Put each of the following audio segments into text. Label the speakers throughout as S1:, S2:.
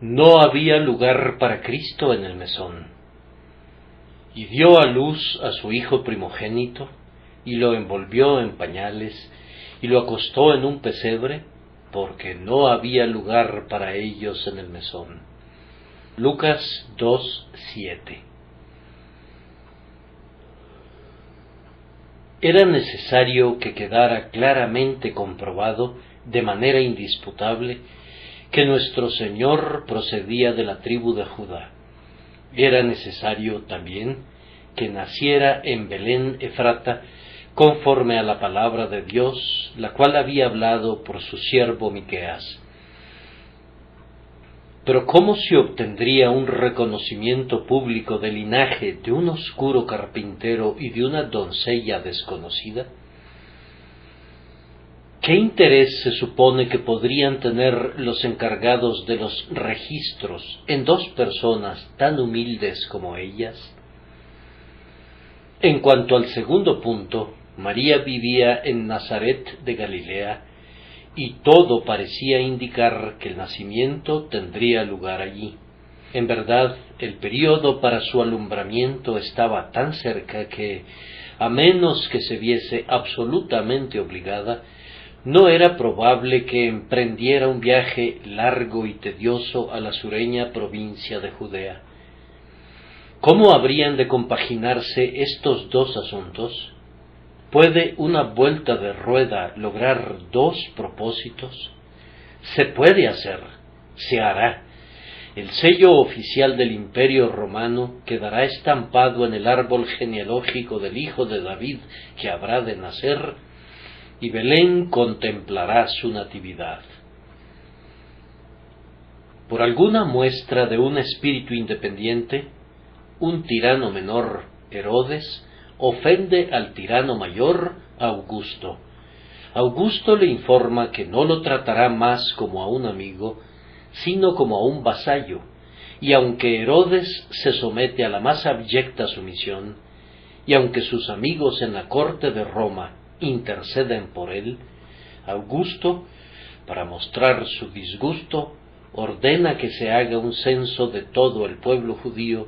S1: No había lugar para Cristo en el mesón, y dio a luz a su hijo primogénito, y lo envolvió en pañales, y lo acostó en un pesebre, porque no había lugar para ellos en el mesón. Lucas 2:7. Era necesario que quedara claramente comprobado, de manera indisputable, que nuestro Señor procedía de la tribu de Judá. Era necesario también que naciera en Belén Efrata, conforme a la palabra de Dios, la cual había hablado por su siervo Miqueas. Pero ¿cómo se obtendría un reconocimiento público del linaje de un oscuro carpintero y de una doncella desconocida? ¿Qué interés se supone que podrían tener los encargados de los registros en dos personas tan humildes como ellas? En cuanto al segundo punto, María vivía en Nazaret de Galilea, y todo parecía indicar que el nacimiento tendría lugar allí. En verdad, el período para su alumbramiento estaba tan cerca que, a menos que se viese absolutamente obligada, no era probable que emprendiera un viaje largo y tedioso a la sureña provincia de Judea. ¿Cómo habrían de compaginarse estos dos asuntos? ¿Puede una vuelta de rueda lograr dos propósitos? Se puede hacer, se hará. El sello oficial del Imperio Romano quedará estampado en el árbol genealógico del hijo de David que habrá de nacer, y Belén contemplará su natividad. Por alguna muestra de un espíritu independiente, un tirano menor, Herodes, ofende al tirano mayor, Augusto. Augusto le informa que no lo tratará más como a un amigo, sino como a un vasallo, y aunque Herodes se somete a la más abyecta sumisión, y aunque sus amigos en la corte de Roma interceden por él, Augusto, para mostrar su disgusto, ordena que se haga un censo de todo el pueblo judío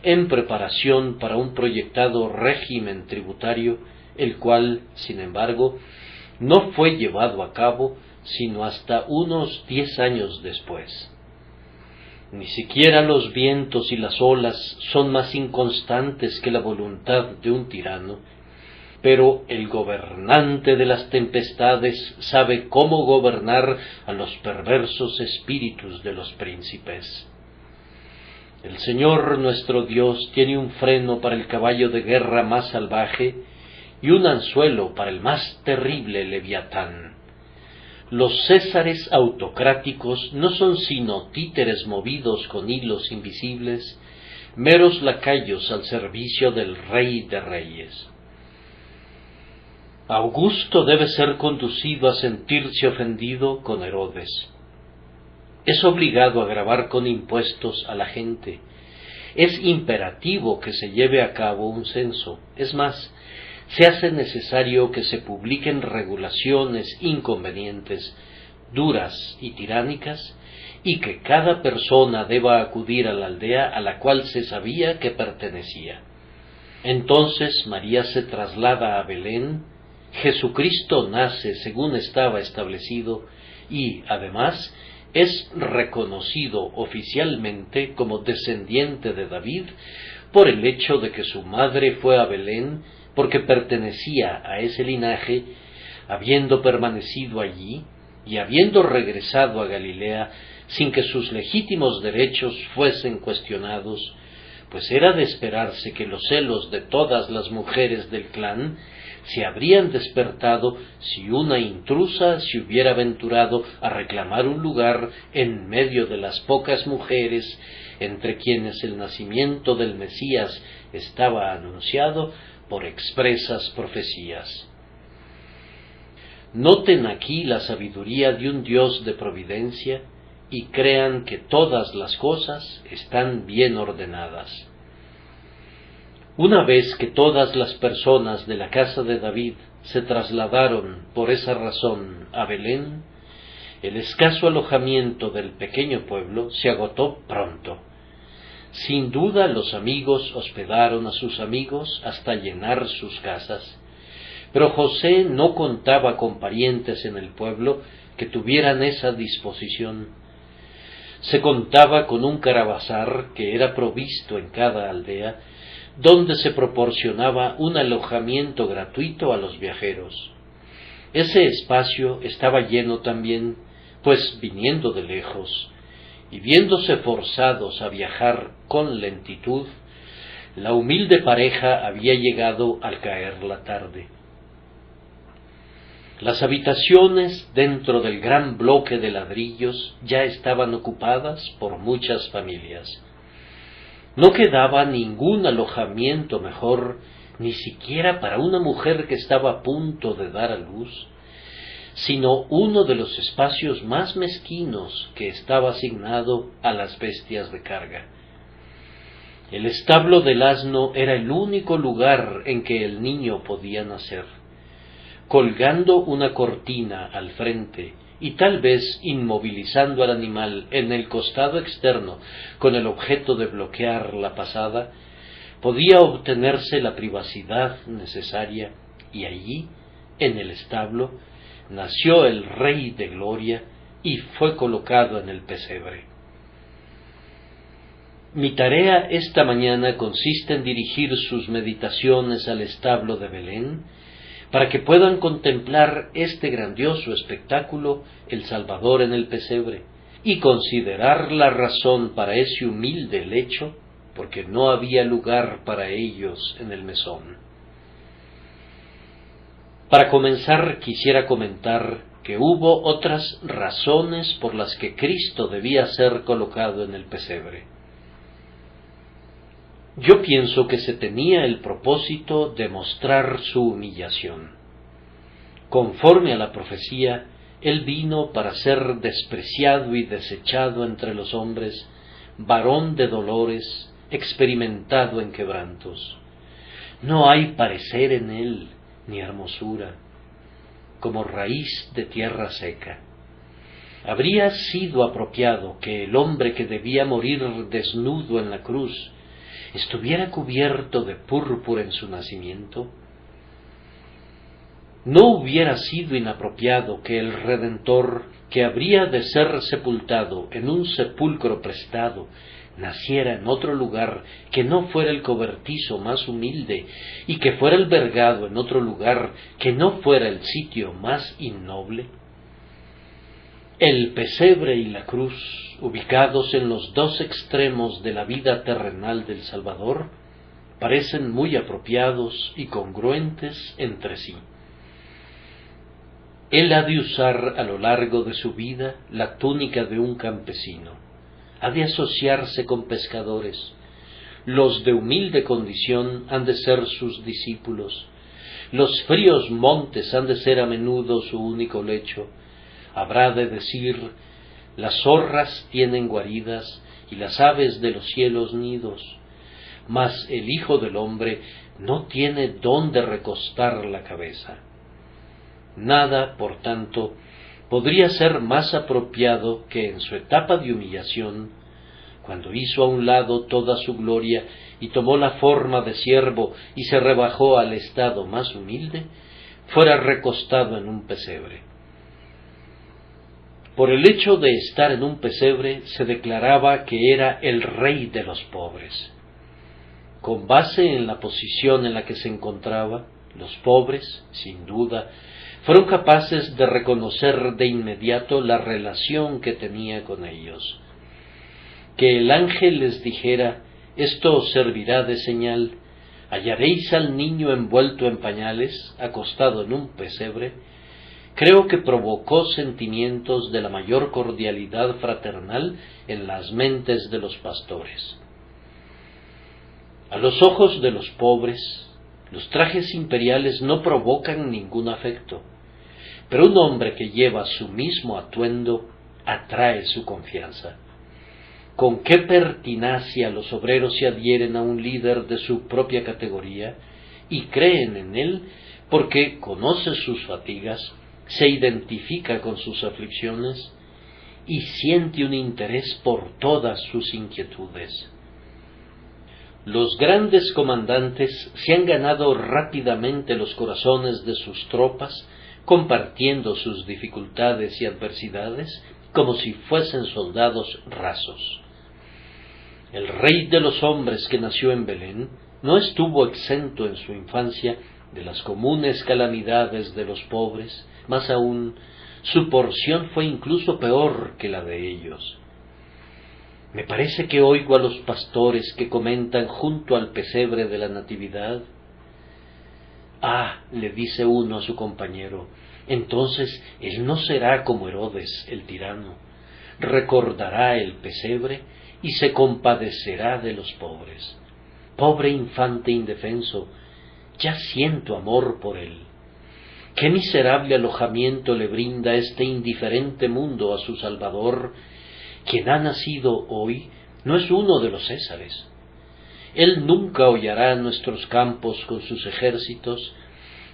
S1: en preparación para un proyectado régimen tributario, el cual, sin embargo, no fue llevado a cabo sino hasta unos 10 años después. Ni siquiera los vientos y las olas son más inconstantes que la voluntad de un tirano, pero el gobernante de las tempestades sabe cómo gobernar a los perversos espíritus de los príncipes. El Señor nuestro Dios tiene un freno para el caballo de guerra más salvaje y un anzuelo para el más terrible leviatán. Los césares autocráticos no son sino títeres movidos con hilos invisibles, meros lacayos al servicio del Rey de Reyes. Augusto debe ser conducido a sentirse ofendido con Herodes. Es obligado a gravar con impuestos a la gente. Es imperativo que se lleve a cabo un censo. Es más, se hace necesario que se publiquen regulaciones inconvenientes, duras y tiránicas, y que cada persona deba acudir a la aldea a la cual se sabía que pertenecía. Entonces María se traslada a Belén, Jesucristo nace según estaba establecido y, además, es reconocido oficialmente como descendiente de David por el hecho de que su madre fue a Belén porque pertenecía a ese linaje, habiendo permanecido allí y habiendo regresado a Galilea sin que sus legítimos derechos fuesen cuestionados, pues era de esperarse que los celos de todas las mujeres del clan se habrían despertado si una intrusa se hubiera aventurado a reclamar un lugar en medio de las pocas mujeres entre quienes el nacimiento del Mesías estaba anunciado por expresas profecías. Noten aquí la sabiduría de un Dios de providencia y crean que todas las cosas están bien ordenadas. Una vez que todas las personas de la casa de David se trasladaron por esa razón a Belén, El escaso alojamiento del pequeño pueblo se agotó pronto. Sin duda los amigos hospedaron a sus amigos hasta llenar sus casas, pero José no contaba con parientes en el pueblo que tuvieran esa disposición. Se contaba con un caravasar que era provisto en cada aldea, donde se proporcionaba un alojamiento gratuito a los viajeros. Ese espacio estaba lleno también, pues viniendo de lejos, y viéndose forzados a viajar con lentitud, la humilde pareja había llegado al caer la tarde. Las habitaciones dentro del gran bloque de ladrillos ya estaban ocupadas por muchas familias. No quedaba ningún alojamiento mejor, ni siquiera para una mujer que estaba a punto de dar a luz, sino uno de los espacios más mezquinos que estaba asignado a las bestias de carga. El establo del asno era el único lugar en que el niño podía nacer. Colgando una cortina al frente y tal vez inmovilizando al animal en el costado externo con el objeto de bloquear la pasada, podía obtenerse la privacidad necesaria, y allí, en el establo, nació el Rey de Gloria y fue colocado en el pesebre. Mi tarea esta mañana consiste en dirigir sus meditaciones al establo de Belén, para que puedan contemplar este grandioso espectáculo, el Salvador en el pesebre, y considerar la razón para ese humilde lecho, porque no había lugar para ellos en el mesón. Para comenzar, quisiera comentar que hubo otras razones por las que Cristo debía ser colocado en el pesebre. Yo pienso que se tenía el propósito de mostrar su humillación. Conforme a la profecía, Él vino para ser despreciado y desechado entre los hombres, varón de dolores, experimentado en quebrantos. No hay parecer en Él, ni hermosura, como raíz de tierra seca. Habría sido apropiado que el hombre que debía morir desnudo en la cruz estuviera cubierto de púrpura en su nacimiento. ¿No hubiera sido inapropiado que el Redentor, que habría de ser sepultado en un sepulcro prestado, naciera en otro lugar que no fuera el cobertizo más humilde, y que fuera albergado en otro lugar que no fuera el sitio más innoble? El pesebre y la cruz, ubicados en los dos extremos de la vida terrenal del Salvador, parecen muy apropiados y congruentes entre sí. Él ha de usar a lo largo de su vida la túnica de un campesino, ha de asociarse con pescadores, los de humilde condición han de ser sus discípulos, los fríos montes han de ser a menudo su único lecho. Habrá de decir: las zorras tienen guaridas y las aves de los cielos nidos, mas el Hijo del Hombre no tiene dónde recostar la cabeza. Nada, por tanto, podría ser más apropiado que en su etapa de humillación, cuando hizo a un lado toda su gloria y tomó la forma de siervo y se rebajó al estado más humilde, fuera recostado en un pesebre. Por el hecho de estar en un pesebre se declaraba que era el Rey de los pobres. Con base en la posición en la que se encontraba, los pobres, sin duda, fueron capaces de reconocer de inmediato la relación que tenía con ellos. Que el ángel les dijera: esto os servirá de señal, hallaréis al niño envuelto en pañales, acostado en un pesebre, creo que provocó sentimientos de la mayor cordialidad fraternal en las mentes de los pastores. A los ojos de los pobres, los trajes imperiales no provocan ningún afecto, pero un hombre que lleva su mismo atuendo atrae su confianza. Con qué pertinacia los obreros se adhieren a un líder de su propia categoría y creen en él porque conoce sus fatigas, se identifica con sus aflicciones y siente un interés por todas sus inquietudes. Los grandes comandantes se han ganado rápidamente los corazones de sus tropas, compartiendo sus dificultades y adversidades como si fuesen soldados rasos. El Rey de los hombres que nació en Belén no estuvo exento en su infancia de las comunes calamidades de los pobres, más aún, su porción fue incluso peor que la de ellos. Me parece que oigo a los pastores que comentan junto al pesebre de la Natividad. Le dice uno a su compañero, entonces él no será como Herodes, el tirano, recordará el pesebre y se compadecerá de los pobres. Pobre infante indefenso, ya siento amor por él. Qué miserable alojamiento le brinda este indiferente mundo a su Salvador. Quien ha nacido hoy no es uno de los Césares. Él nunca hollará nuestros campos con sus ejércitos,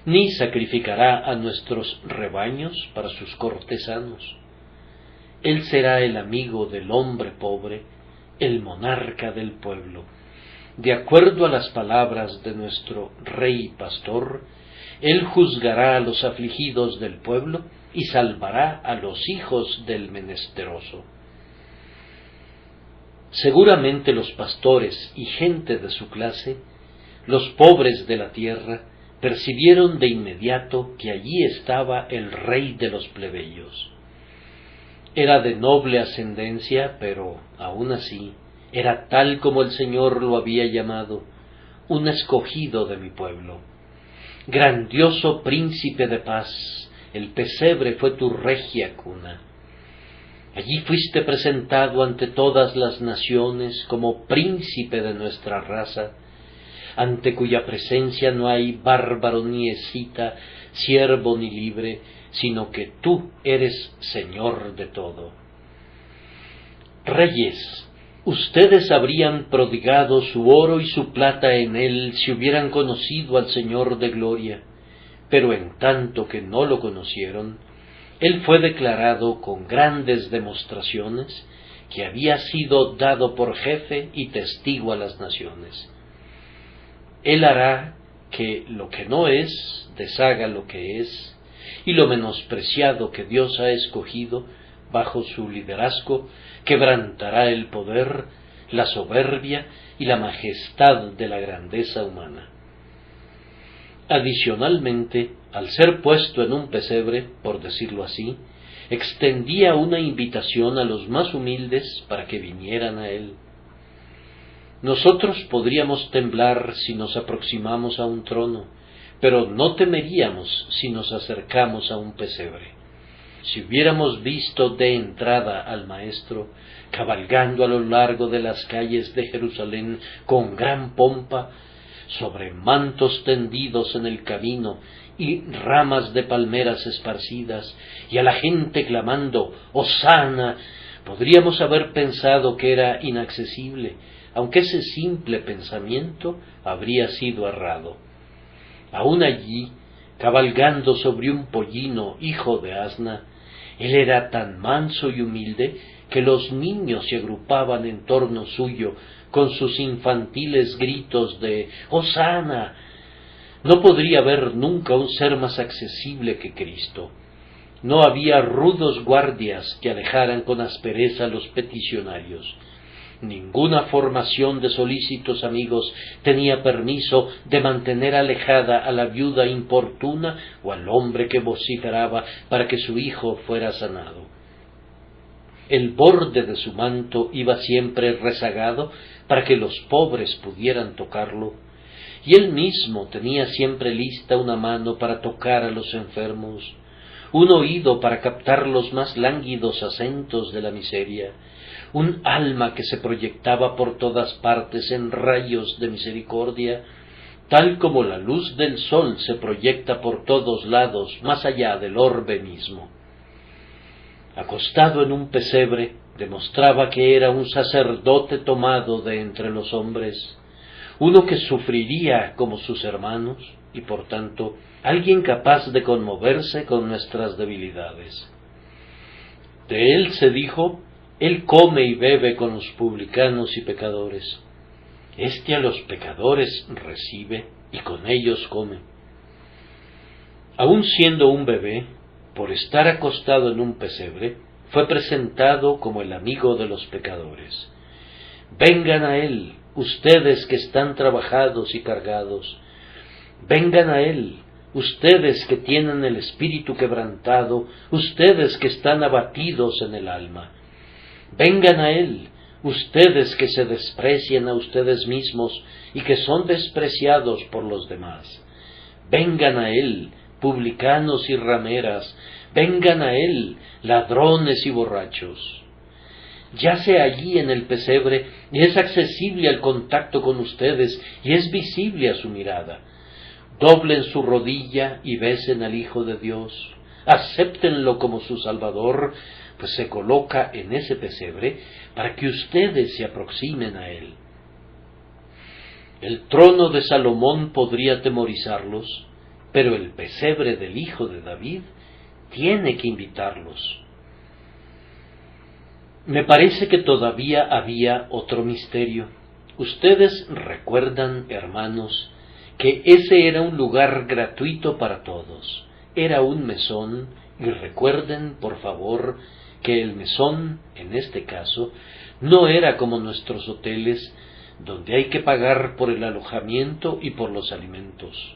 S1: ni sacrificará a nuestros rebaños para sus cortesanos. Él será el amigo del hombre pobre, el monarca del pueblo. De acuerdo a las palabras de nuestro Rey Pastor, Él juzgará a los afligidos del pueblo y salvará a los hijos del menesteroso. Seguramente los pastores y gente de su clase, los pobres de la tierra, percibieron de inmediato que allí estaba el Rey de los plebeyos. Era de noble ascendencia, pero aun así era tal como el Señor lo había llamado, un escogido de mi pueblo. Grandioso príncipe de paz, el pesebre fue tu regia cuna. Allí fuiste presentado ante todas las naciones como príncipe de nuestra raza, ante cuya presencia no hay bárbaro ni escita, siervo ni libre, sino que tú eres Señor de todo. Reyes, ustedes habrían prodigado su oro y su plata en él si hubieran conocido al Señor de gloria, pero en tanto que no lo conocieron, él fue declarado con grandes demostraciones que había sido dado por jefe y testigo a las naciones. Él hará que lo que no es deshaga lo que es, y lo menospreciado que Dios ha escogido bajo su liderazgo quebrantará el poder, la soberbia y la majestad de la grandeza humana. Adicionalmente, al ser puesto en un pesebre, por decirlo así, extendía una invitación a los más humildes para que vinieran a él. Nosotros podríamos temblar si nos aproximamos a un trono, pero no temeríamos si nos acercamos a un pesebre. Si hubiéramos visto de entrada al Maestro, cabalgando a lo largo de las calles de Jerusalén con gran pompa, sobre mantos tendidos en el camino y ramas de palmeras esparcidas, y a la gente clamando «Hosana», podríamos haber pensado que era inaccesible, aunque ese simple pensamiento habría sido errado. Aún allí, cabalgando sobre un pollino hijo de asna, él era tan manso y humilde que los niños se agrupaban en torno suyo con sus infantiles gritos de «Hosana». No podría haber nunca un ser más accesible que Cristo. No había rudos guardias que alejaran con aspereza a los peticionarios. Ninguna formación de solícitos amigos tenía permiso de mantener alejada a la viuda importuna o al hombre que vociferaba para que su hijo fuera sanado. El borde de su manto iba siempre rezagado para que los pobres pudieran tocarlo, y él mismo tenía siempre lista una mano para tocar a los enfermos, un oído para captar los más lánguidos acentos de la miseria, un alma que se proyectaba por todas partes en rayos de misericordia, tal como la luz del sol se proyecta por todos lados más allá del orbe mismo. Acostado en un pesebre, demostraba que era un sacerdote tomado de entre los hombres, uno que sufriría como sus hermanos, y por tanto alguien capaz de conmoverse con nuestras debilidades. De él se dijo: Él come y bebe con los publicanos y pecadores. Este a los pecadores recibe y con ellos come. Aun siendo un bebé, por estar acostado en un pesebre, fue presentado como el amigo de los pecadores. Vengan a él, ustedes que están trabajados y cargados. Vengan a él, ustedes que tienen el espíritu quebrantado, ustedes que están abatidos en el alma. Vengan a él, ustedes que se desprecian a ustedes mismos y que son despreciados por los demás. Vengan a él, publicanos y rameras, vengan a él, ladrones y borrachos. Yace allí en el pesebre y es accesible al contacto con ustedes y es visible a su mirada. Doblen su rodilla y besen al Hijo de Dios. Acéptenlo como su Salvador, pues se coloca en ese pesebre para que ustedes se aproximen a él. El trono de Salomón podría atemorizarlos, pero el pesebre del Hijo de David tiene que invitarlos. Me parece que todavía había otro misterio. Ustedes recuerdan, hermanos, que ese era un lugar gratuito para todos. Era un mesón, y recuerden, por favor, que el mesón, en este caso, no era como nuestros hoteles, donde hay que pagar por el alojamiento y por los alimentos.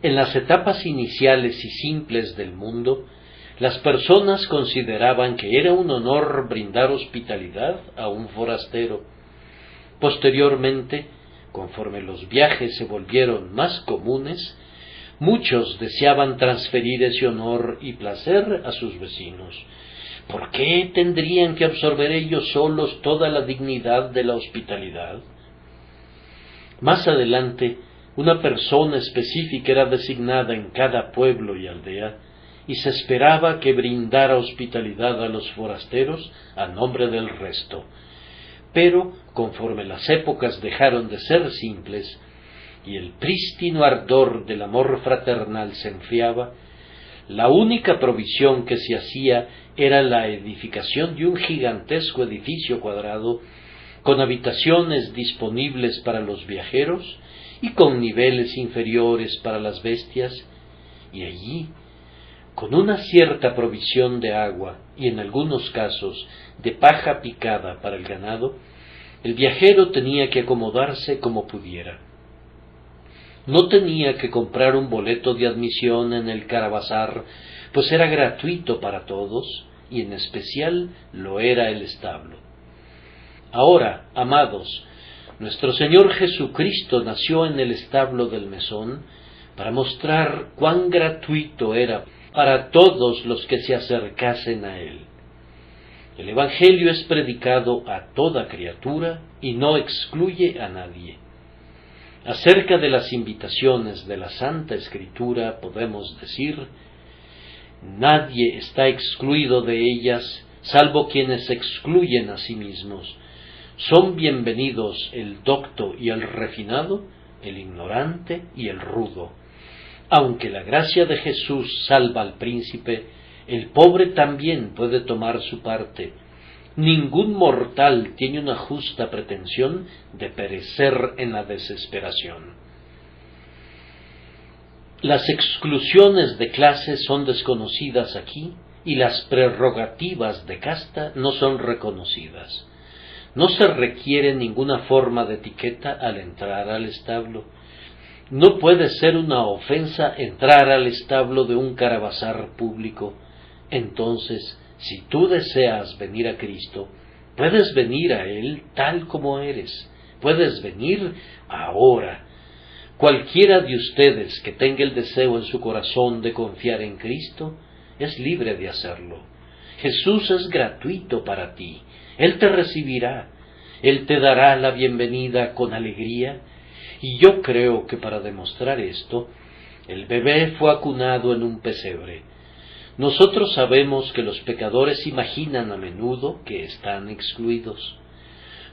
S1: En las etapas iniciales y simples del mundo, las personas consideraban que era un honor brindar hospitalidad a un forastero. Posteriormente, conforme los viajes se volvieron más comunes, muchos deseaban transferir ese honor y placer a sus vecinos. ¿Por qué tendrían que absorber ellos solos toda la dignidad de la hospitalidad? Más adelante, una persona específica era designada en cada pueblo y aldea, y se esperaba que brindara hospitalidad a los forasteros a nombre del resto. Pero, conforme las épocas dejaron de ser simples, y el prístino ardor del amor fraternal se enfriaba, la única provisión que se hacía era la edificación de un gigantesco edificio cuadrado, con habitaciones disponibles para los viajeros y con niveles inferiores para las bestias, y allí, con una cierta provisión de agua y en algunos casos de paja picada para el ganado, el viajero tenía que acomodarse como pudiera. No tenía que comprar un boleto de admisión en el caravasar, pues era gratuito para todos, y en especial lo era el establo. Ahora, amados, nuestro Señor Jesucristo nació en el establo del mesón para mostrar cuán gratuito era para todos los que se acercasen a él. El Evangelio es predicado a toda criatura y no excluye a nadie. Acerca de las invitaciones de la Santa Escritura podemos decir: nadie está excluido de ellas, salvo quienes se excluyen a sí mismos. Son bienvenidos el docto y el refinado, el ignorante y el rudo. Aunque la gracia de Jesús salva al príncipe, el pobre también puede tomar su parte. Ningún mortal tiene una justa pretensión de perecer en la desesperación. Las exclusiones de clase son desconocidas aquí y las prerrogativas de casta no son reconocidas. No se requiere ninguna forma de etiqueta al entrar al establo. No puede ser una ofensa entrar al establo de un caravasar público. Entonces, si tú deseas venir a Cristo, puedes venir a Él tal como eres. Puedes venir ahora. Cualquiera de ustedes que tenga el deseo en su corazón de confiar en Cristo, es libre de hacerlo. Jesús es gratuito para ti. Él te recibirá. Él te dará la bienvenida con alegría. Y yo creo que para demostrar esto, el bebé fue acunado en un pesebre. Nosotros sabemos que los pecadores imaginan a menudo que están excluidos.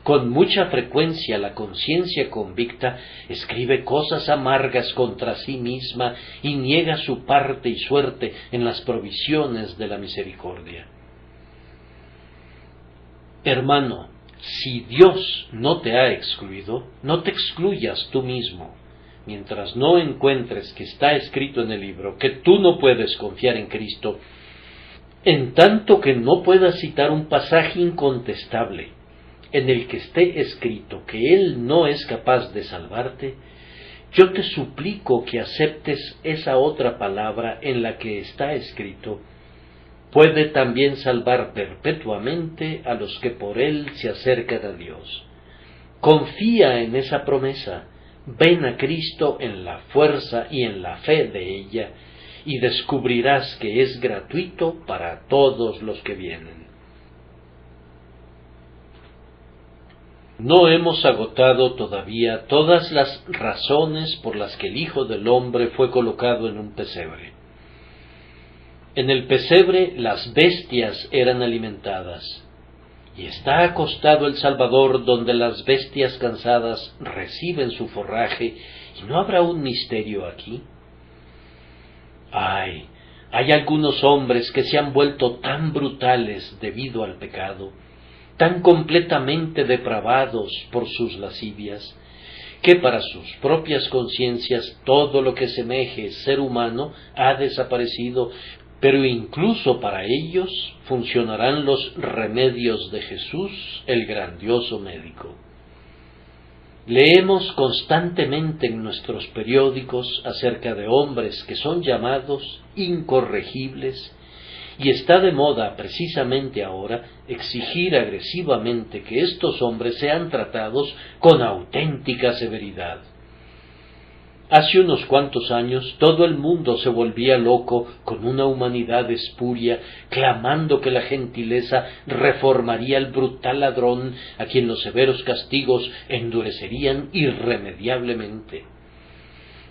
S1: Con mucha frecuencia la conciencia convicta escribe cosas amargas contra sí misma y niega su parte y suerte en las provisiones de la misericordia. Hermano, si Dios no te ha excluido, no te excluyas tú mismo. Mientras no encuentres que está escrito en el libro que tú no puedes confiar en Cristo, en tanto que no puedas citar un pasaje incontestable en el que esté escrito que Él no es capaz de salvarte, yo te suplico que aceptes esa otra palabra en la que está escrito: puede también salvar perpetuamente a los que por Él se acercan a Dios. Confía en esa promesa, ven a Cristo en la fuerza y en la fe de ella, y descubrirás que es gratuito para todos los que vienen. No hemos agotado todavía todas las razones por las que el Hijo del Hombre fue colocado en un pesebre. En el pesebre las bestias eran alimentadas, y está acostado el Salvador donde las bestias cansadas reciben su forraje, y no habrá un misterio aquí. Ay, hay algunos hombres que se han vuelto tan brutales debido al pecado, tan completamente depravados por sus lascivias, que para sus propias conciencias todo lo que semeje ser humano ha desaparecido, pero incluso para ellos funcionarán los remedios de Jesús, el grandioso médico. Leemos constantemente en nuestros periódicos acerca de hombres que son llamados incorregibles, y está de moda precisamente ahora exigir agresivamente que estos hombres sean tratados con auténtica severidad. Hace unos cuantos años todo el mundo se volvía loco con una humanidad espuria, clamando que la gentileza reformaría al brutal ladrón a quien los severos castigos endurecerían irremediablemente.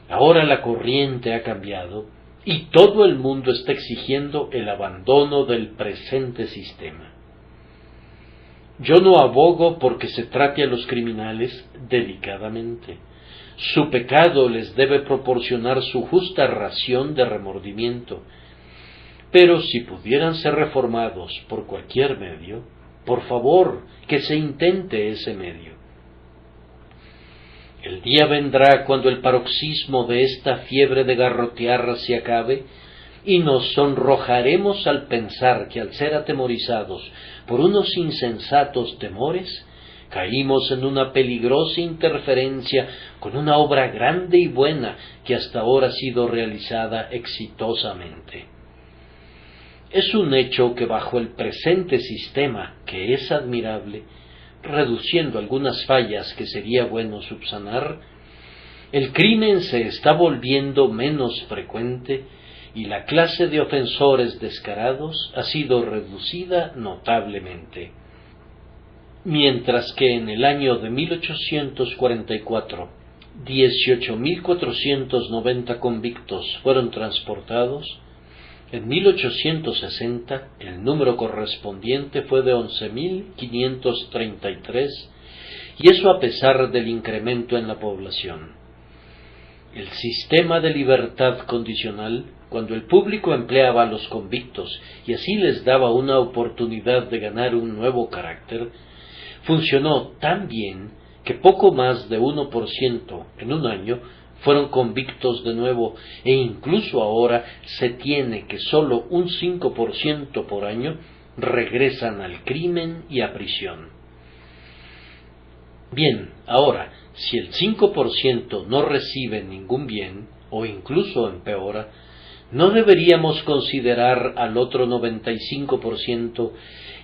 S1: Ahora la corriente ha cambiado y todo el mundo está exigiendo el abandono del presente sistema. Yo no abogo porque se trate a los criminales delicadamente. Su pecado les debe proporcionar su justa ración de remordimiento, pero si pudieran ser reformados por cualquier medio, por favor, que se intente ese medio. El día vendrá cuando el paroxismo de esta fiebre de garrotear se acabe, y nos sonrojaremos al pensar que al ser atemorizados por unos insensatos temores, caímos en una peligrosa interferencia con una obra grande y buena que hasta ahora ha sido realizada exitosamente. Es un hecho que bajo el presente sistema, que es admirable, reduciendo algunas fallas que sería bueno subsanar, el crimen se está volviendo menos frecuente y la clase de ofensores descarados ha sido reducida notablemente. Mientras que en el año de 1844, 18.490 convictos fueron transportados, en 1860 el número correspondiente fue de 11.533, y eso a pesar del incremento en la población. El sistema de libertad condicional, cuando el público empleaba a los convictos y así les daba una oportunidad de ganar un nuevo carácter, funcionó tan bien que poco más de 1% en un año fueron convictos de nuevo, e incluso ahora se tiene que sólo un 5% por año regresan al crimen y a prisión. Bien, ahora, si el 5% no recibe ningún bien, o incluso empeora, ¿no deberíamos considerar al otro 95%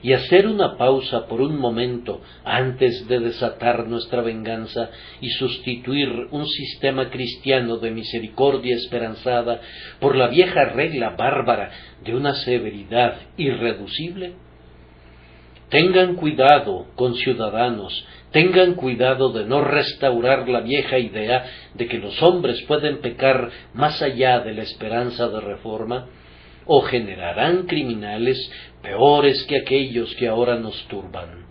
S1: y hacer una pausa por un momento antes de desatar nuestra venganza y sustituir un sistema cristiano de misericordia esperanzada por la vieja regla bárbara de una severidad irreducible? Tengan cuidado, conciudadanos, tengan cuidado de no restaurar la vieja idea de que los hombres pueden pecar más allá de la esperanza de reforma, o generarán criminales peores que aquellos que ahora nos turban.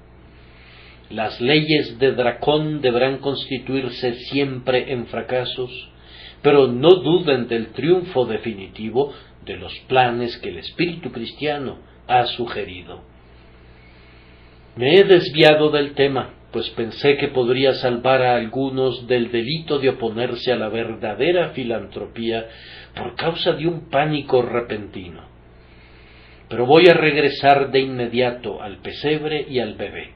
S1: Las leyes de Dracón deberán constituirse siempre en fracasos, pero no duden del triunfo definitivo de los planes que el espíritu cristiano ha sugerido. Me he desviado del tema, pues pensé que podría salvar a algunos del delito de oponerse a la verdadera filantropía por causa de un pánico repentino. Pero voy a regresar de inmediato al pesebre y al bebé.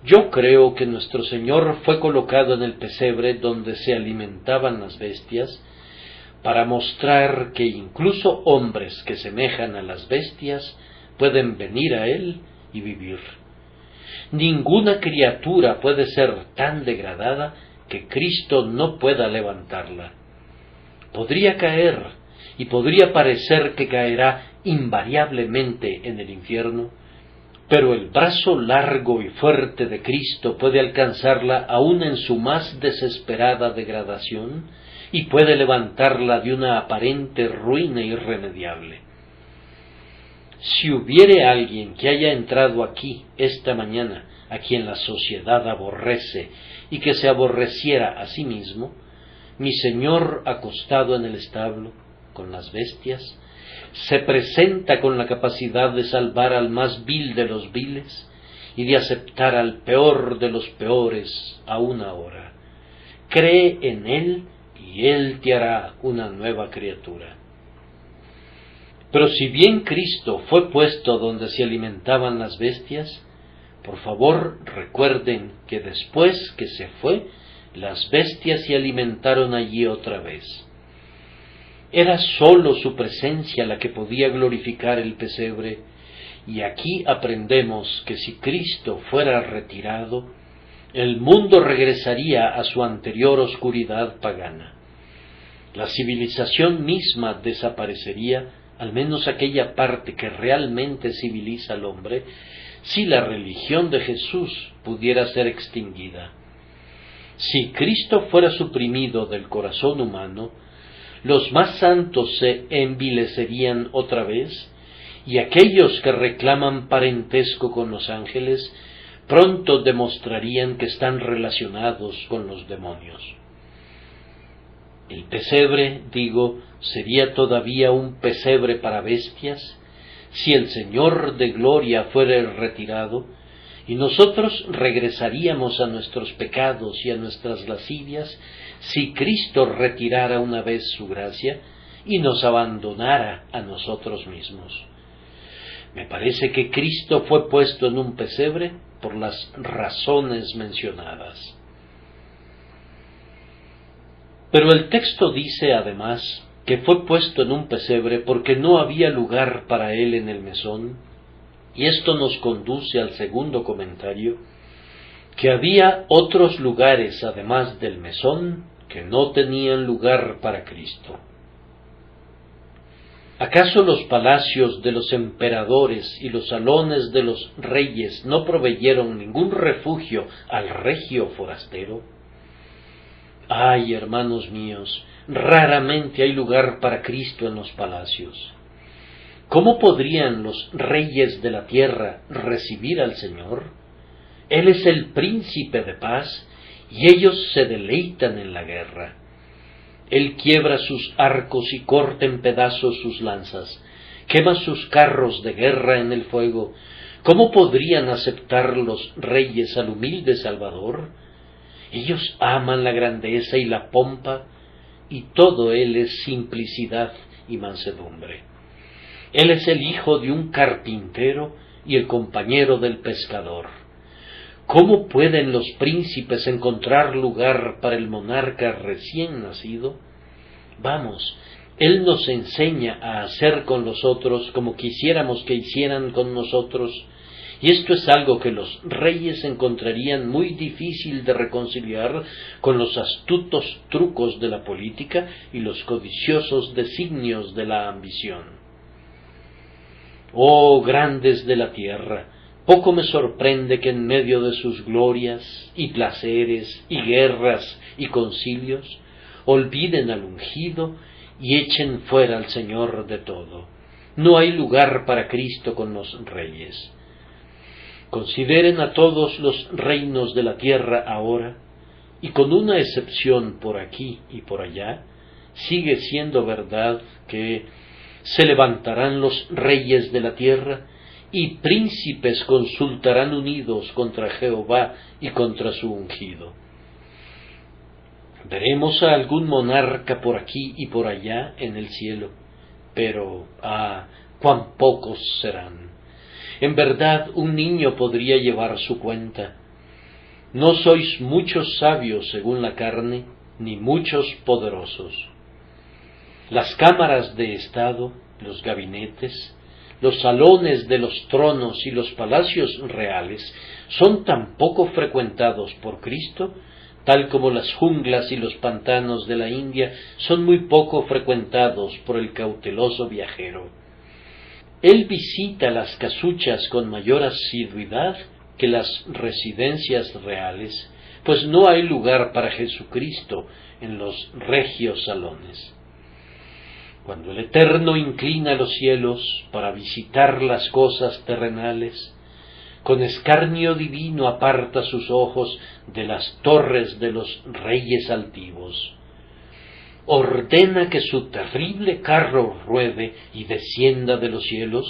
S1: Yo creo que nuestro Señor fue colocado en el pesebre donde se alimentaban las bestias, para mostrar que incluso hombres que semejan a las bestias pueden venir a Él y vivir. Ninguna criatura puede ser tan degradada que Cristo no pueda levantarla. Podría caer, y podría parecer que caerá invariablemente en el infierno, pero el brazo largo y fuerte de Cristo puede alcanzarla aún en su más desesperada degradación, y puede levantarla de una aparente ruina irremediable. Si hubiere alguien que haya entrado aquí esta mañana, a quien la sociedad aborrece y que se aborreciera a sí mismo, mi Señor acostado en el establo con las bestias, se presenta con la capacidad de salvar al más vil de los viles y de aceptar al peor de los peores aún ahora. Cree en Él y Él te hará una nueva criatura. Pero si bien Cristo fue puesto donde se alimentaban las bestias, por favor recuerden que después que se fue, las bestias se alimentaron allí otra vez. Era sólo su presencia la que podía glorificar el pesebre, y aquí aprendemos que si Cristo fuera retirado, el mundo regresaría a su anterior oscuridad pagana. La civilización misma desaparecería, al menos aquella parte que realmente civiliza al hombre, si la religión de Jesús pudiera ser extinguida. Si Cristo fuera suprimido del corazón humano, los más santos se envilecerían otra vez, y aquellos que reclaman parentesco con los ángeles pronto demostrarían que están relacionados con los demonios. El pesebre, digo, sería todavía un pesebre para bestias si el Señor de gloria fuera retirado, y nosotros regresaríamos a nuestros pecados y a nuestras lascivias si Cristo retirara una vez su gracia y nos abandonara a nosotros mismos. Me parece que Cristo fue puesto en un pesebre por las razones mencionadas. Pero el texto dice además que fue puesto en un pesebre porque no había lugar para él en el mesón, y esto nos conduce al segundo comentario, que había otros lugares además del mesón que no tenían lugar para Cristo. ¿Acaso los palacios de los emperadores y los salones de los reyes no proveyeron ningún refugio al regio forastero? Ay, hermanos míos, raramente hay lugar para Cristo en los palacios. ¿Cómo podrían los reyes de la tierra recibir al Señor? Él es el príncipe de paz, y ellos se deleitan en la guerra. Él quiebra sus arcos y corta en pedazos sus lanzas, quema sus carros de guerra en el fuego. ¿Cómo podrían aceptar los reyes al humilde Salvador? Ellos aman la grandeza y la pompa, y todo Él es simplicidad y mansedumbre. Él es el hijo de un carpintero y el compañero del pescador. ¿Cómo pueden los príncipes encontrar lugar para el monarca recién nacido? Vamos, Él nos enseña a hacer con los otros como quisiéramos que hicieran con nosotros, y esto es algo que los reyes encontrarían muy difícil de reconciliar con los astutos trucos de la política y los codiciosos designios de la ambición. Oh grandes de la tierra, poco me sorprende que en medio de sus glorias y placeres y guerras y concilios olviden al ungido y echen fuera al Señor de todo. No hay lugar para Cristo con los reyes. Consideren a todos los reinos de la tierra ahora, y con una excepción por aquí y por allá, sigue siendo verdad que se levantarán los reyes de la tierra, y príncipes consultarán unidos contra Jehová y contra su ungido. Veremos a algún monarca por aquí y por allá en el cielo, pero cuán pocos serán. En verdad, un niño podría llevar su cuenta. No sois muchos sabios según la carne, ni muchos poderosos. Las cámaras de estado, los gabinetes, los salones de los tronos y los palacios reales son tan poco frecuentados por Cristo, tal como las junglas y los pantanos de la India son muy poco frecuentados por el cauteloso viajero. Él visita las casuchas con mayor asiduidad que las residencias reales, pues no hay lugar para Jesucristo en los regios salones. Cuando el Eterno inclina los cielos para visitar las cosas terrenales, con escarnio divino aparta sus ojos de las torres de los reyes altivos. Ordena que su terrible carro ruede y descienda de los cielos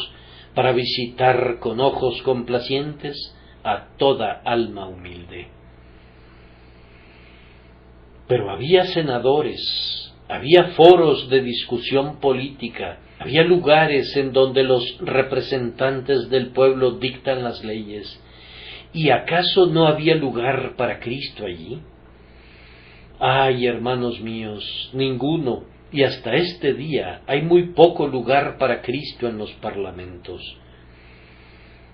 S1: para visitar con ojos complacientes a toda alma humilde. Pero había senadores, había foros de discusión política, había lugares en donde los representantes del pueblo dictan las leyes. ¿Y acaso no había lugar para Cristo allí? Ay, hermanos míos, ninguno, y hasta este día hay muy poco lugar para Cristo en los parlamentos.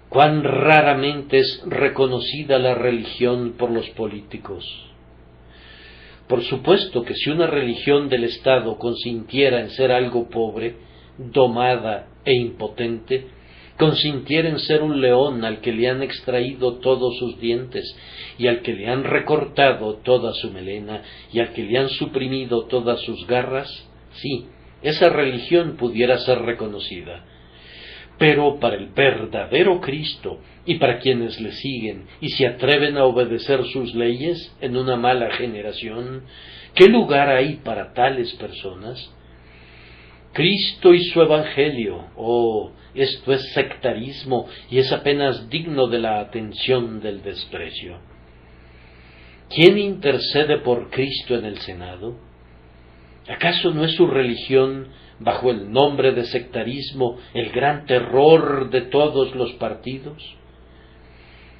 S1: Cuán raramente es reconocida la religión por los políticos. Por supuesto que si una religión del Estado consintiera en ser algo pobre, domada e impotente, consintiera en ser un león al que le han extraído todos sus dientes, y al que le han recortado toda su melena, y al que le han suprimido todas sus garras, sí, esa religión pudiera ser reconocida. Pero para el verdadero Cristo, y para quienes le siguen y se atreven a obedecer sus leyes en una mala generación, ¿qué lugar hay para tales personas? Cristo y su Evangelio, esto es sectarismo y es apenas digno de la atención del desprecio. ¿Quién intercede por Cristo en el Senado? ¿Acaso no es su religión, bajo el nombre de sectarismo, el gran terror de todos los partidos?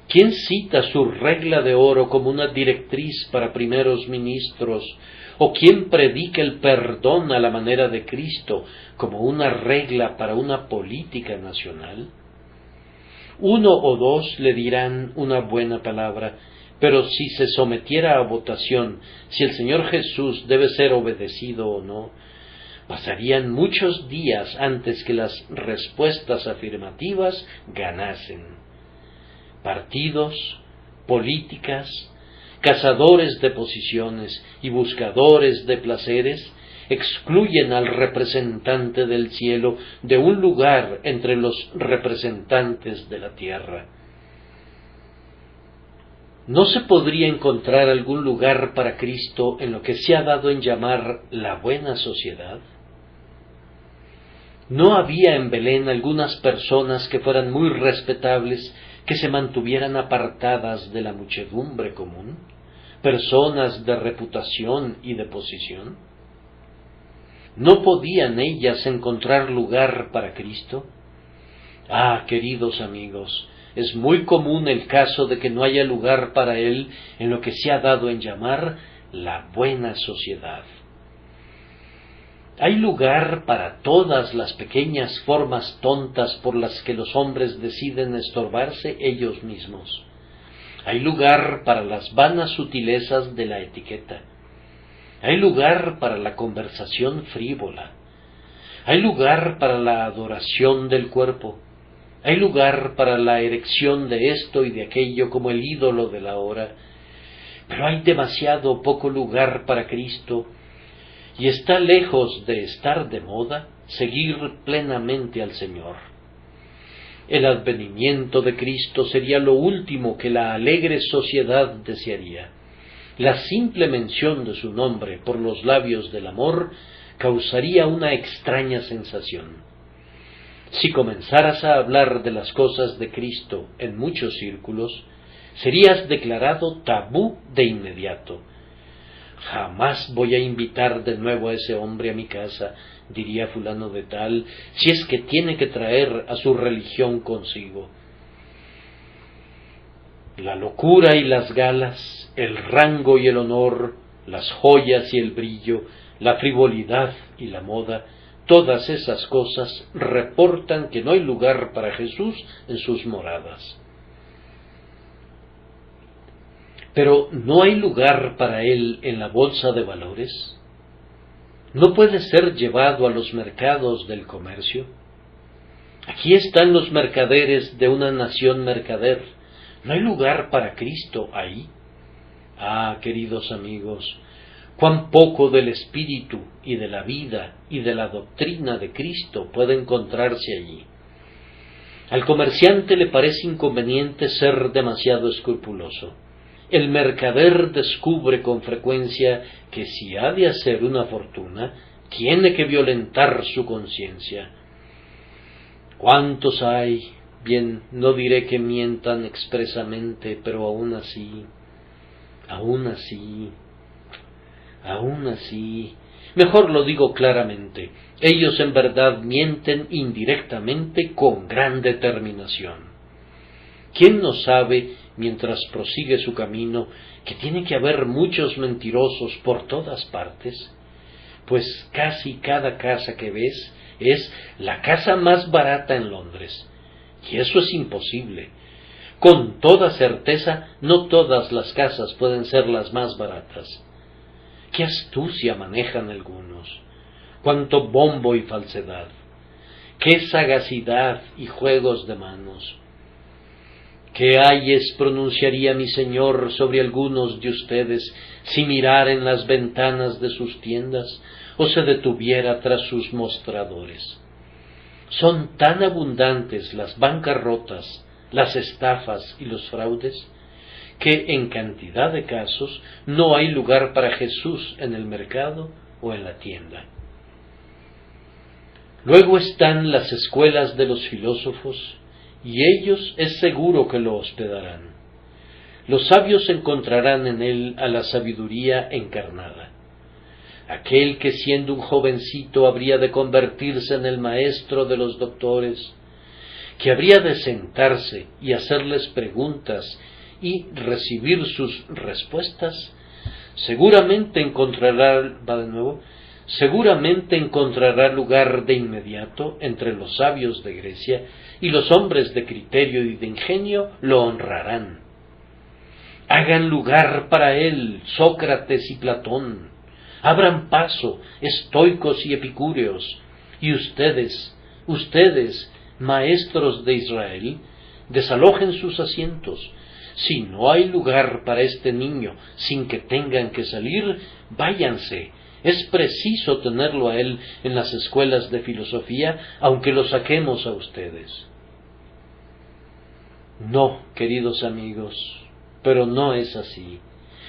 S1: ¿Quién cita su regla de oro como una directriz para primeros ministros, o quién predica el perdón a la manera de Cristo como una regla para una política nacional? Uno o dos le dirán una buena palabra, pero si se sometiera a votación si el Señor Jesús debe ser obedecido o no, pasarían muchos días antes que las respuestas afirmativas ganasen. Partidos, políticas, cazadores de posiciones y buscadores de placeres excluyen al representante del cielo de un lugar entre los representantes de la tierra. ¿No se podría encontrar algún lugar para Cristo en lo que se ha dado en llamar la buena sociedad? ¿No había en Belén algunas personas que fueran muy respetables, que se mantuvieran apartadas de la muchedumbre común, personas de reputación y de posición? ¿No podían ellas encontrar lugar para Cristo? Queridos amigos, es muy común el caso de que no haya lugar para Él en lo que se ha dado en llamar la buena sociedad. Hay lugar para todas las pequeñas formas tontas por las que los hombres deciden estorbarse ellos mismos. Hay lugar para las vanas sutilezas de la etiqueta. Hay lugar para la conversación frívola. Hay lugar para la adoración del cuerpo. Hay lugar para la erección de esto y de aquello como el ídolo de la hora. Pero hay demasiado poco lugar para Cristo, y está lejos de estar de moda seguir plenamente al Señor. El advenimiento de Cristo sería lo último que la alegre sociedad desearía. La simple mención de su nombre por los labios del amor causaría una extraña sensación. Si comenzaras a hablar de las cosas de Cristo en muchos círculos, serías declarado tabú de inmediato. Jamás voy a invitar de nuevo a ese hombre a mi casa, diría fulano de tal, si es que tiene que traer a su religión consigo. La locura y las galas, el rango y el honor, las joyas y el brillo, la frivolidad y la moda, todas esas cosas reportan que no hay lugar para Jesús en sus moradas. Pero ¿no hay lugar para él en la bolsa de valores? ¿No puede ser llevado a los mercados del comercio? Aquí están los mercaderes de una nación mercader. ¿No hay lugar para Cristo ahí? Ah, queridos amigos, cuán poco del espíritu y de la vida y de la doctrina de Cristo puede encontrarse allí. Al comerciante le parece inconveniente ser demasiado escrupuloso. El mercader descubre con frecuencia que si ha de hacer una fortuna, tiene que violentar su conciencia. ¿Cuántos hay? Bien, no diré que mientan expresamente, pero aún así, mejor lo digo claramente, ellos en verdad mienten indirectamente con gran determinación. ¿Quién no sabe, mientras prosigue su camino, que tiene que haber muchos mentirosos por todas partes? Pues casi cada casa que ves es la casa más barata en Londres. Y eso es imposible. Con toda certeza, no todas las casas pueden ser las más baratas. ¡Qué astucia manejan algunos! ¡Cuánto bombo y falsedad! ¡Qué sagacidad y juegos de manos! ¿Qué ayes pronunciaría mi Señor sobre algunos de ustedes si mirara en las ventanas de sus tiendas o se detuviera tras sus mostradores? Son tan abundantes las bancarrotas, las estafas y los fraudes, que en cantidad de casos no hay lugar para Jesús en el mercado o en la tienda. Luego están las escuelas de los filósofos, y ellos es seguro que lo hospedarán. Los sabios encontrarán en él a la sabiduría encarnada. Aquel que siendo un jovencito habría de convertirse en el maestro de los doctores, que habría de sentarse y hacerles preguntas y recibir sus respuestas, seguramente encontrará lugar de inmediato entre los sabios de Grecia, y los hombres de criterio y de ingenio lo honrarán. Hagan lugar para él Sócrates y Platón, abran paso estoicos y epicúreos, y ustedes, maestros de Israel, desalojen sus asientos. Si no hay lugar para este niño sin que tengan que salir, váyanse. Es preciso tenerlo a él en las escuelas de filosofía, aunque lo saquemos a ustedes. No, queridos amigos, pero no es así.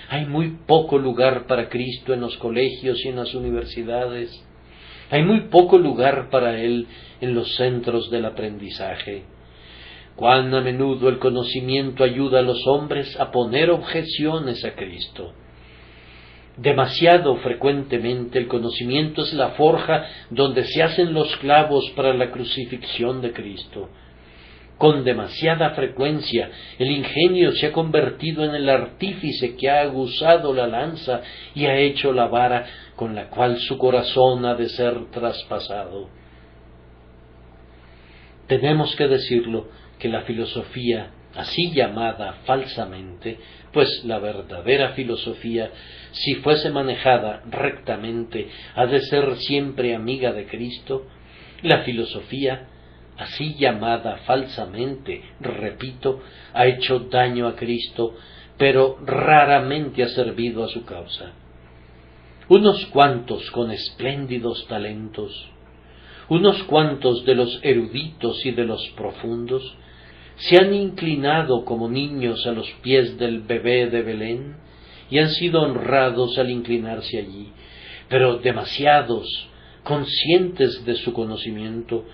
S1: Hay muy poco lugar para Cristo en los colegios y en las universidades. Hay muy poco lugar para él en los centros del aprendizaje. Cuán a menudo el conocimiento ayuda a los hombres a poner objeciones a Cristo. Demasiado frecuentemente el conocimiento es la forja donde se hacen los clavos para la crucifixión de Cristo. Con demasiada frecuencia el ingenio se ha convertido en el artífice que ha aguzado la lanza y ha hecho la vara con la cual su corazón ha de ser traspasado. Tenemos que decirlo, que la filosofía, así llamada falsamente, pues la verdadera filosofía, si fuese manejada rectamente, ha de ser siempre amiga de Cristo. La filosofía, así llamada falsamente, repito, ha hecho daño a Cristo, pero raramente ha servido a su causa. Unos cuantos con espléndidos talentos, Unos cuantos de los eruditos y de los profundos se han inclinado como niños a los pies del bebé de Belén y han sido honrados al inclinarse allí, pero demasiados, conscientes de su conocimiento,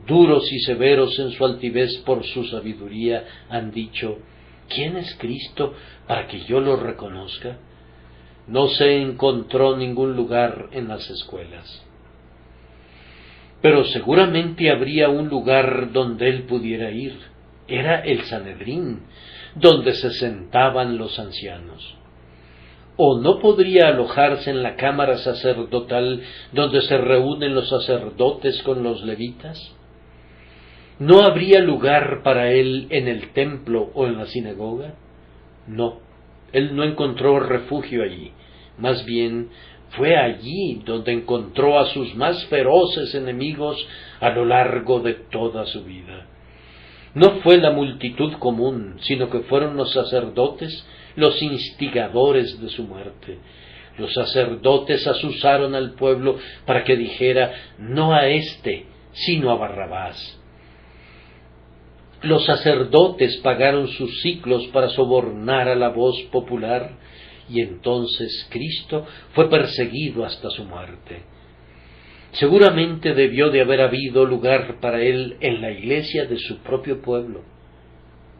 S1: duros y severos en su altivez por su sabiduría, han dicho: ¿quién es Cristo para que yo lo reconozca? No se encontró ningún lugar en las escuelas. Pero seguramente habría un lugar donde él pudiera ir. Era el Sanedrín, donde se sentaban los ancianos. ¿O no podría alojarse en la cámara sacerdotal donde se reúnen los sacerdotes con los levitas? ¿No habría lugar para él en el templo o en la sinagoga? No, él no encontró refugio allí. Más bien, fue allí donde encontró a sus más feroces enemigos a lo largo de toda su vida. No fue la multitud común, sino que fueron los sacerdotes los instigadores de su muerte. Los sacerdotes asusaron al pueblo para que dijera: no a éste, sino a Barrabás. Los sacerdotes pagaron sus siclos para sobornar a la voz popular, y entonces Cristo fue perseguido hasta su muerte. Seguramente debió de haber habido lugar para él en la iglesia de su propio pueblo,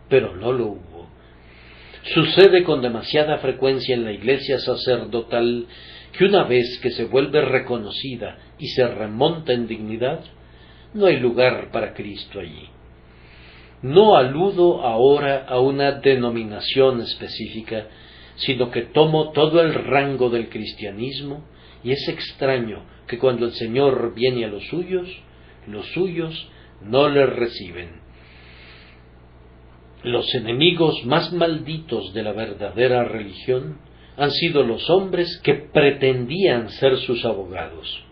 S1: pero no lo hubo. Sucede con demasiada frecuencia en la iglesia sacerdotal que una vez que se vuelve reconocida y se remonta en dignidad, no hay lugar para Cristo allí. No aludo ahora a una denominación específica, sino que tomo todo el rango del cristianismo, y es extraño que cuando el Señor viene a los suyos no le reciben. Los enemigos más malditos de la verdadera religión han sido los hombres que pretendían ser sus abogados.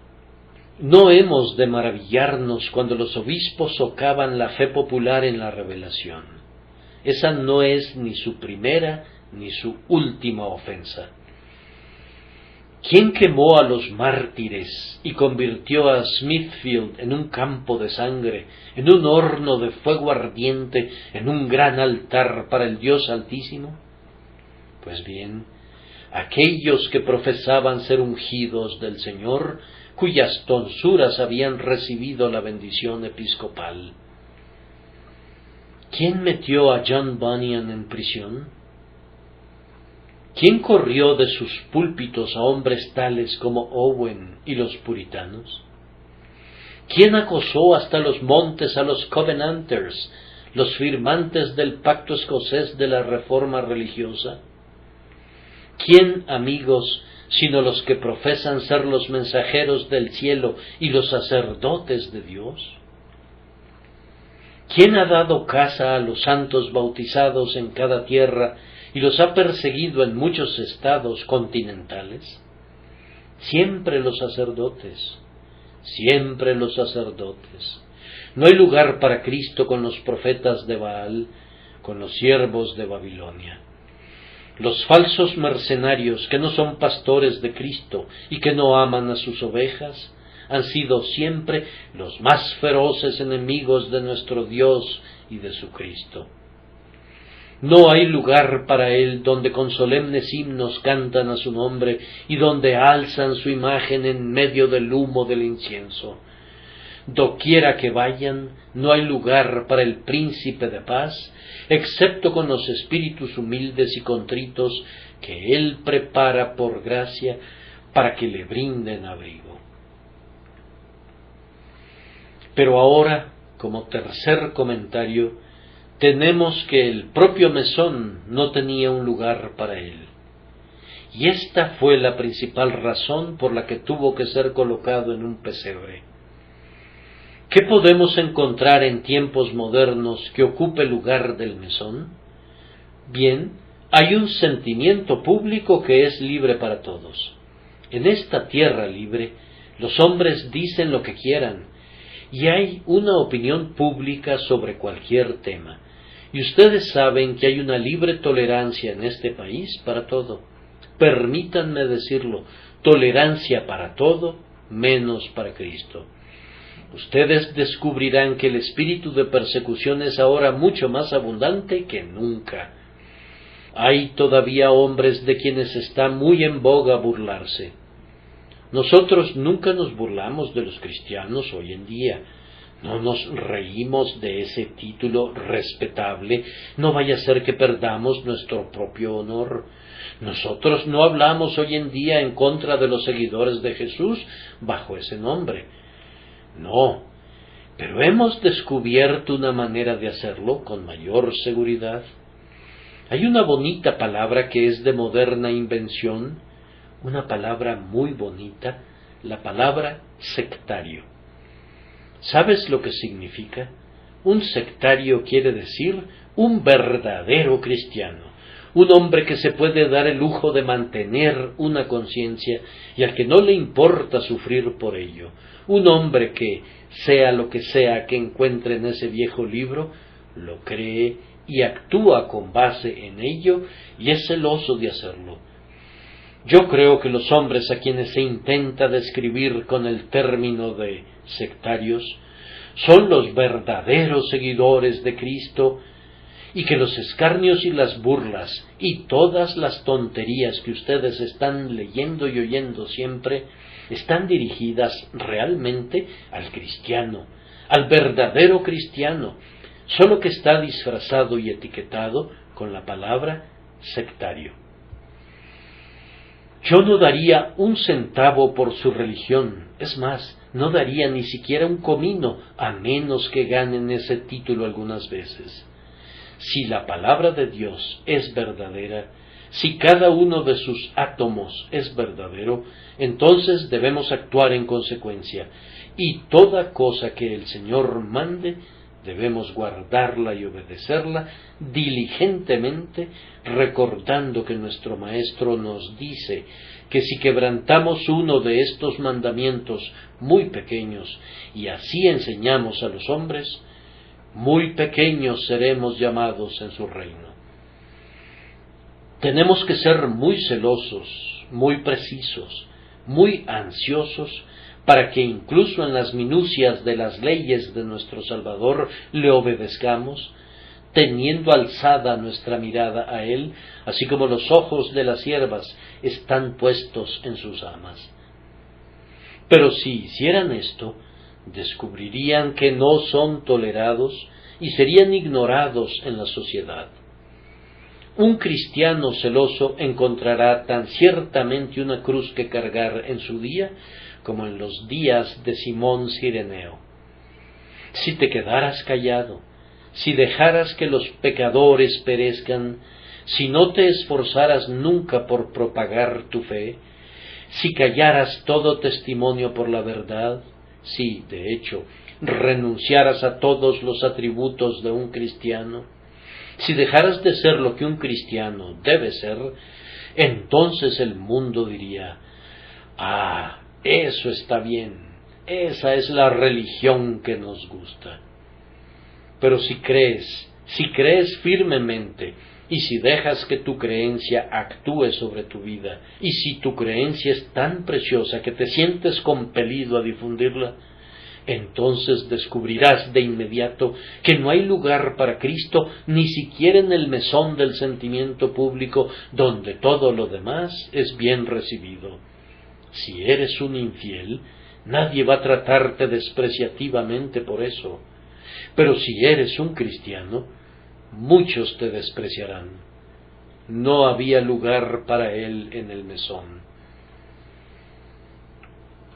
S1: No hemos de maravillarnos cuando los obispos socavan la fe popular en la revelación. Esa no es ni su primera ni su última ofensa. ¿Quién quemó a los mártires y convirtió a Smithfield en un campo de sangre, en un horno de fuego ardiente, en un gran altar para el Dios Altísimo? Pues bien, aquellos que profesaban ser ungidos del Señor, cuyas tonsuras habían recibido la bendición episcopal. ¿Quién metió a John Bunyan en prisión? ¿Quién corrió de sus púlpitos a hombres tales como Owen y los puritanos? ¿Quién acosó hasta los montes a los Covenanters, los firmantes del pacto escocés de la reforma religiosa? ¿Quién, amigos, sino los que profesan ser los mensajeros del cielo y los sacerdotes de Dios? ¿Quién ha dado casa a los santos bautizados en cada tierra y los ha perseguido en muchos estados continentales? Siempre los sacerdotes, siempre los sacerdotes. No hay lugar para Cristo con los profetas de Baal, con los siervos de Babilonia. Los falsos mercenarios que no son pastores de Cristo y que no aman a sus ovejas, han sido siempre los más feroces enemigos de nuestro Dios y de su Cristo. No hay lugar para él donde con solemnes himnos cantan a su nombre y donde alzan su imagen en medio del humo del incienso. Doquiera que vayan, no hay lugar para el príncipe de paz, excepto con los espíritus humildes y contritos que él prepara por gracia para que le brinden abrigo. Pero ahora, como tercer comentario, tenemos que el propio mesón no tenía un lugar para él. Y esta fue la principal razón por la que tuvo que ser colocado en un pesebre. ¿Qué podemos encontrar en tiempos modernos que ocupe el lugar del mesón? Bien, hay un sentimiento público que es libre para todos. En esta tierra libre, los hombres dicen lo que quieran, y hay una opinión pública sobre cualquier tema. Y ustedes saben que hay una libre tolerancia en este país para todo. Permítanme decirlo, tolerancia para todo, menos para Cristo. Ustedes descubrirán que el espíritu de persecución es ahora mucho más abundante que nunca. Hay todavía hombres de quienes está muy en boga burlarse. Nosotros nunca nos burlamos de los cristianos hoy en día. No nos reímos de ese título respetable, no vaya a ser que perdamos nuestro propio honor. Nosotros no hablamos hoy en día en contra de los seguidores de Jesús bajo ese nombre. No, pero hemos descubierto una manera de hacerlo con mayor seguridad. Hay una bonita palabra que es de moderna invención, una palabra muy bonita, la palabra sectario. ¿Sabes lo que significa? Un sectario quiere decir un verdadero cristiano, un hombre que se puede dar el lujo de mantener una conciencia y al que no le importa sufrir por ello, un hombre que, sea lo que sea que encuentre en ese viejo libro, lo cree y actúa con base en ello y es celoso de hacerlo. Yo creo que los hombres a quienes se intenta describir con el término de sectarios son los verdaderos seguidores de Cristo y que los escarnios y las burlas y todas las tonterías que ustedes están leyendo y oyendo siempre están dirigidas realmente al cristiano, al verdadero cristiano, solo que está disfrazado y etiquetado con la palabra sectario. Yo no daría un centavo por su religión, es más, no daría ni siquiera un comino, a menos que ganen ese título algunas veces. Si la palabra de Dios es verdadera, si cada uno de sus átomos es verdadero, entonces debemos actuar en consecuencia, y toda cosa que el Señor mande, debemos guardarla y obedecerla diligentemente, recordando que nuestro Maestro nos dice que si quebrantamos uno de estos mandamientos muy pequeños y así enseñamos a los hombres, muy pequeños seremos llamados en su reino. Tenemos que ser muy celosos, muy precisos, muy ansiosos, para que incluso en las minucias de las leyes de nuestro Salvador le obedezcamos, teniendo alzada nuestra mirada a Él, así como los ojos de las siervas están puestos en sus amas. Pero si hicieran esto, descubrirían que no son tolerados y serían ignorados en la sociedad. Un cristiano celoso encontrará tan ciertamente una cruz que cargar en su día como en los días de Simón Cireneo. Si te quedaras callado, si dejaras que los pecadores perezcan, si no te esforzaras nunca por propagar tu fe, si callaras todo testimonio por la verdad, si, de hecho, renunciaras a todos los atributos de un cristiano, si dejaras de ser lo que un cristiano debe ser, entonces el mundo diría: «Ah, eso está bien, esa es la religión que nos gusta». Pero si crees firmemente, y si dejas que tu creencia actúe sobre tu vida, y si tu creencia es tan preciosa que te sientes compelido a difundirla, entonces descubrirás de inmediato que no hay lugar para Cristo ni siquiera en el mesón del sentimiento público, donde todo lo demás es bien recibido. Si eres un infiel, nadie va a tratarte despreciativamente por eso. Pero si eres un cristiano, muchos te despreciarán. No había lugar para él en el mesón.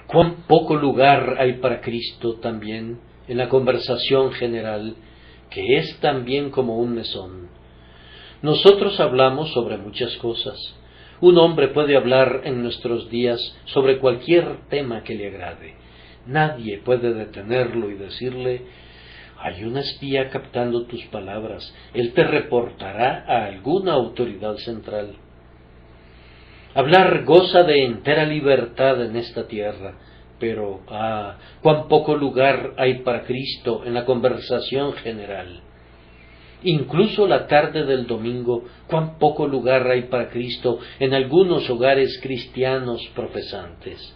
S1: Cuán poco lugar hay para Cristo también en la conversación general, que es también como un mesón. Nosotros hablamos sobre muchas cosas. Un hombre puede hablar en nuestros días sobre cualquier tema que le agrade. Nadie puede detenerlo y decirle: «Hay un espía captando tus palabras, él te reportará a alguna autoridad central». Hablar goza de entera libertad en esta tierra, pero cuán poco lugar hay para Cristo en la conversación general. Incluso la tarde del domingo, cuán poco lugar hay para Cristo en algunos hogares cristianos profesantes.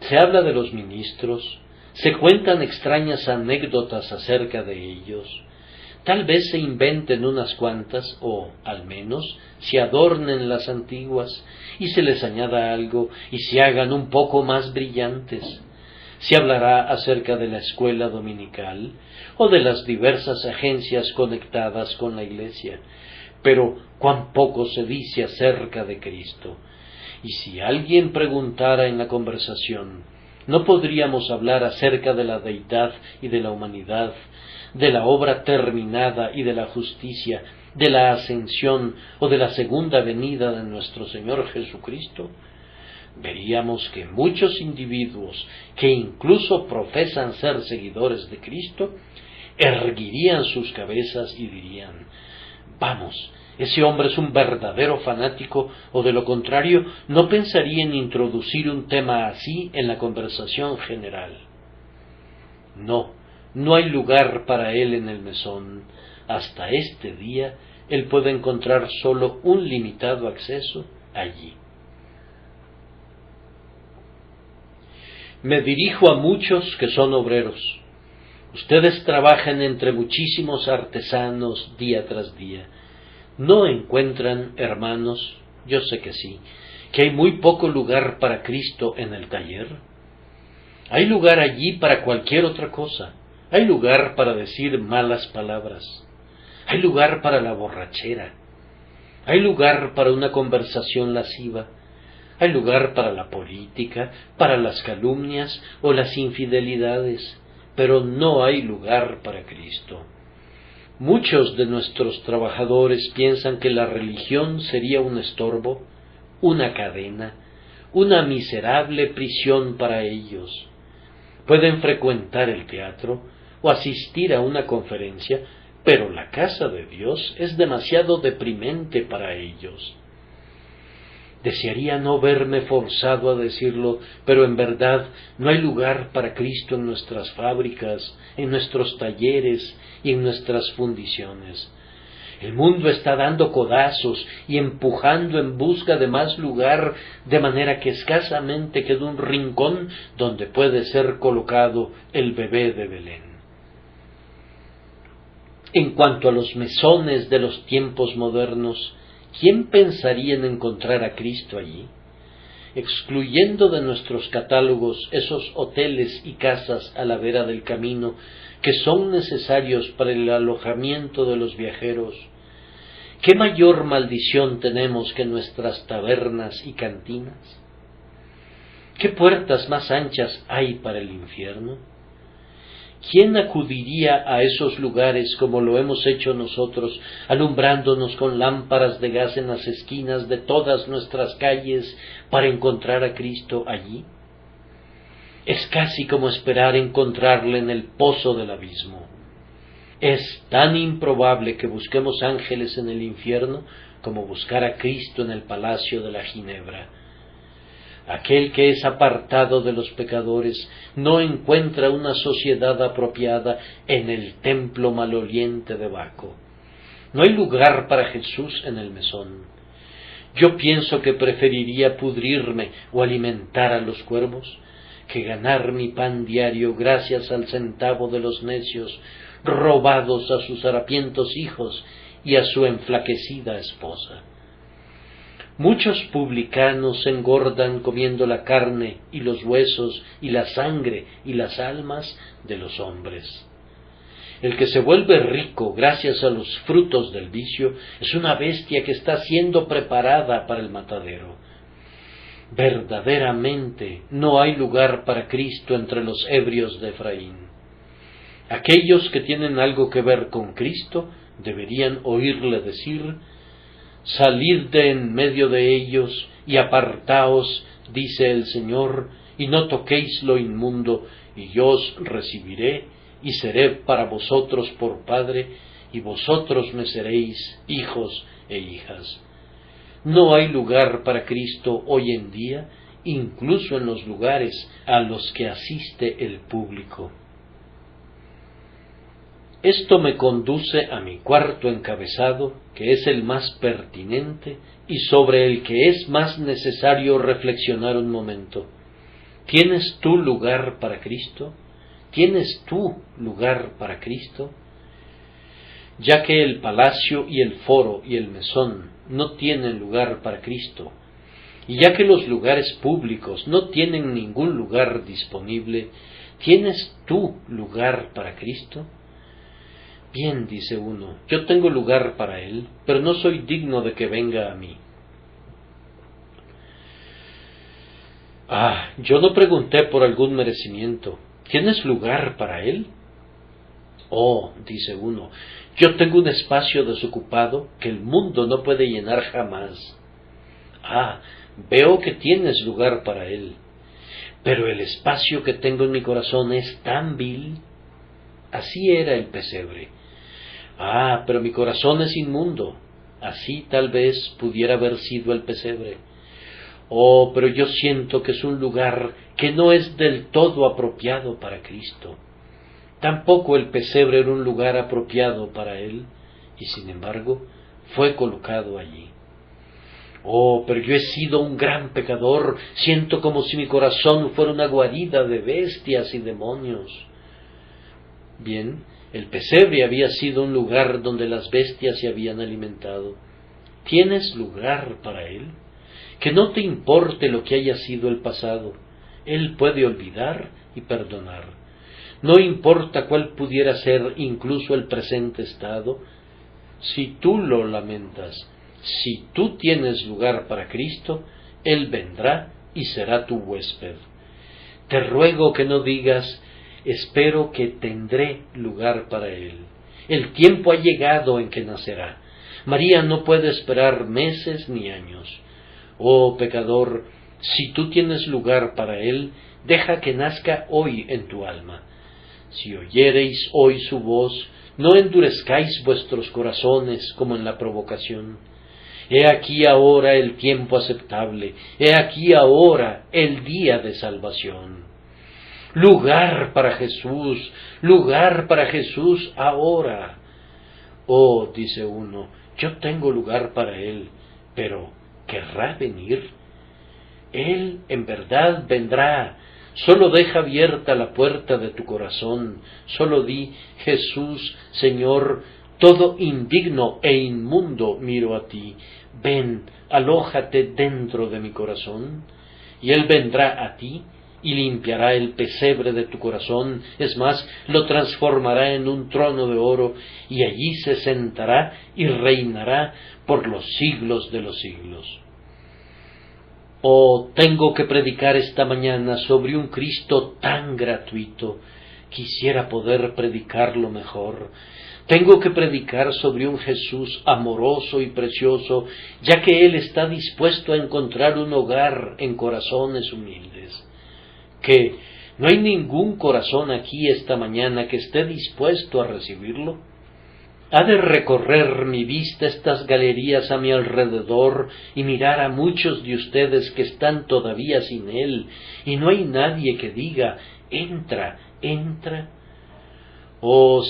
S1: Se habla de los ministros, Se cuentan extrañas anécdotas acerca de ellos. Tal vez se inventen unas cuantas, o, al menos, se adornen las antiguas, y se les añada algo, y se hagan un poco más brillantes. Se hablará acerca de la escuela dominical, o de las diversas agencias conectadas con la Iglesia, pero cuán poco se dice acerca de Cristo. Y si alguien preguntara en la conversación, ¿no podríamos hablar acerca de la deidad y de la humanidad, de la obra terminada y de la justicia, de la ascensión o de la segunda venida de nuestro Señor Jesucristo? Veríamos que muchos individuos que incluso profesan ser seguidores de Cristo, erguirían sus cabezas y dirían, vamos, ese hombre es un verdadero fanático, o de lo contrario, no pensaría en introducir un tema así en la conversación general. No hay lugar para él en el mesón. Hasta este día, él puede encontrar solo un limitado acceso allí. Me dirijo a muchos que son obreros. Ustedes trabajan entre muchísimos artesanos día tras día. ¿No encuentran, hermanos, yo sé que sí, que hay muy poco lugar para Cristo en el taller? Hay lugar allí para cualquier otra cosa. Hay lugar para decir malas palabras. Hay lugar para la borrachera. Hay lugar para una conversación lasciva. Hay lugar para la política, para las calumnias o las infidelidades, pero no hay lugar para Cristo. Muchos de nuestros trabajadores piensan que la religión sería un estorbo, una cadena, una miserable prisión para ellos. Pueden frecuentar el teatro o asistir a una conferencia, pero la casa de Dios es demasiado deprimente para ellos. Desearía no verme forzado a decirlo, pero en verdad no hay lugar para Cristo en nuestras fábricas, en nuestros talleres y en nuestras fundiciones. El mundo está dando codazos y empujando en busca de más lugar, de manera que escasamente queda un rincón donde puede ser colocado el bebé de Belén. En cuanto a los mesones de los tiempos modernos, ¿quién pensaría en encontrar a Cristo allí? Excluyendo de nuestros catálogos esos hoteles y casas a la vera del camino que son necesarios para el alojamiento de los viajeros, ¿qué mayor maldición tenemos que nuestras tabernas y cantinas? ¿Qué puertas más anchas hay para el infierno? ¿Quién acudiría a esos lugares como lo hemos hecho nosotros, alumbrándonos con lámparas de gas en las esquinas de todas nuestras calles para encontrar a Cristo allí? Es casi como esperar encontrarle en el pozo del abismo. Es tan improbable que busquemos ángeles en el infierno como buscar a Cristo en el palacio de la Ginebra. Aquel que es apartado de los pecadores no encuentra una sociedad apropiada en el templo maloliente de Baco. No hay lugar para Jesús en el mesón. Yo pienso que preferiría pudrirme o alimentar a los cuervos que ganar mi pan diario gracias al centavo de los necios, robados a sus harapientos hijos y a su enflaquecida esposa. Muchos publicanos se engordan comiendo la carne y los huesos y la sangre y las almas de los hombres. El que se vuelve rico gracias a los frutos del vicio es una bestia que está siendo preparada para el matadero. Verdaderamente no hay lugar para Cristo entre los ebrios de Efraín. Aquellos que tienen algo que ver con Cristo deberían oírle decir: salid de en medio de ellos y apartaos, dice el Señor, y no toquéis lo inmundo, y yo os recibiré, y seré para vosotros por Padre, y vosotros me seréis hijos e hijas. No hay lugar para Cristo hoy en día, incluso en los lugares a los que asiste el público. Esto me conduce a mi cuarto encabezado, que es el más pertinente y sobre el que es más necesario reflexionar un momento. ¿Tienes tú lugar para Cristo? ¿tienes tú lugar para Cristo? Ya que el palacio y el foro y el mesón no tienen lugar para Cristo, y ya que los lugares públicos no tienen ningún lugar disponible, ¿tienes tú lugar para Cristo? Bien, dice uno, yo tengo lugar para Él, pero no soy digno de que venga a mí. Yo no pregunté por algún merecimiento. ¿Tienes lugar para Él? Oh, dice uno, yo tengo un espacio desocupado que el mundo no puede llenar jamás. Veo que tienes lugar para Él, pero el espacio que tengo en mi corazón es tan vil. Así era el pesebre. Pero mi corazón es inmundo. Así tal vez pudiera haber sido el pesebre. Pero yo siento que es un lugar que no es del todo apropiado para Cristo. Tampoco el pesebre era un lugar apropiado para Él, y sin embargo fue colocado allí. Pero yo he sido un gran pecador, siento como si mi corazón fuera una guarida de bestias y demonios. Bien, el pesebre había sido un lugar donde las bestias se habían alimentado. ¿Tienes lugar para Él? Que no te importe lo que haya sido el pasado. Él puede olvidar y perdonar. No importa cuál pudiera ser incluso el presente estado. Si tú lo lamentas, si tú tienes lugar para Cristo, Él vendrá y será tu huésped. Te ruego que no digas, espero que tendré lugar para Él. El tiempo ha llegado en que nacerá. María no puede esperar meses ni años. Oh pecador, si tú tienes lugar para Él, deja que nazca hoy en tu alma. Si oyereis hoy su voz, no endurezcáis vuestros corazones como en la provocación. He aquí ahora el tiempo aceptable, he aquí ahora el día de salvación. Lugar para Jesús ahora. Oh, dice uno, yo tengo lugar para Él, pero ¿querrá venir? Él en verdad vendrá. Solo deja abierta la puerta de tu corazón. Solo di, Jesús, Señor, todo indigno e inmundo miro a ti. Ven, alójate dentro de mi corazón. Y Él vendrá a ti y limpiará el pesebre de tu corazón. Es más, lo transformará en un trono de oro, y allí se sentará y reinará por los siglos de los siglos. Tengo que predicar esta mañana sobre un Cristo tan gratuito. Quisiera poder predicarlo mejor. Tengo que predicar sobre un Jesús amoroso y precioso, ya que Él está dispuesto a encontrar un hogar en corazones humildes. ¿Qué? ¿No hay ningún corazón aquí esta mañana que esté dispuesto a recibirlo? ¿Ha de recorrer mi vista estas galerías a mi alrededor y mirar a muchos de ustedes que están todavía sin Él, y no hay nadie que diga, entra, entra?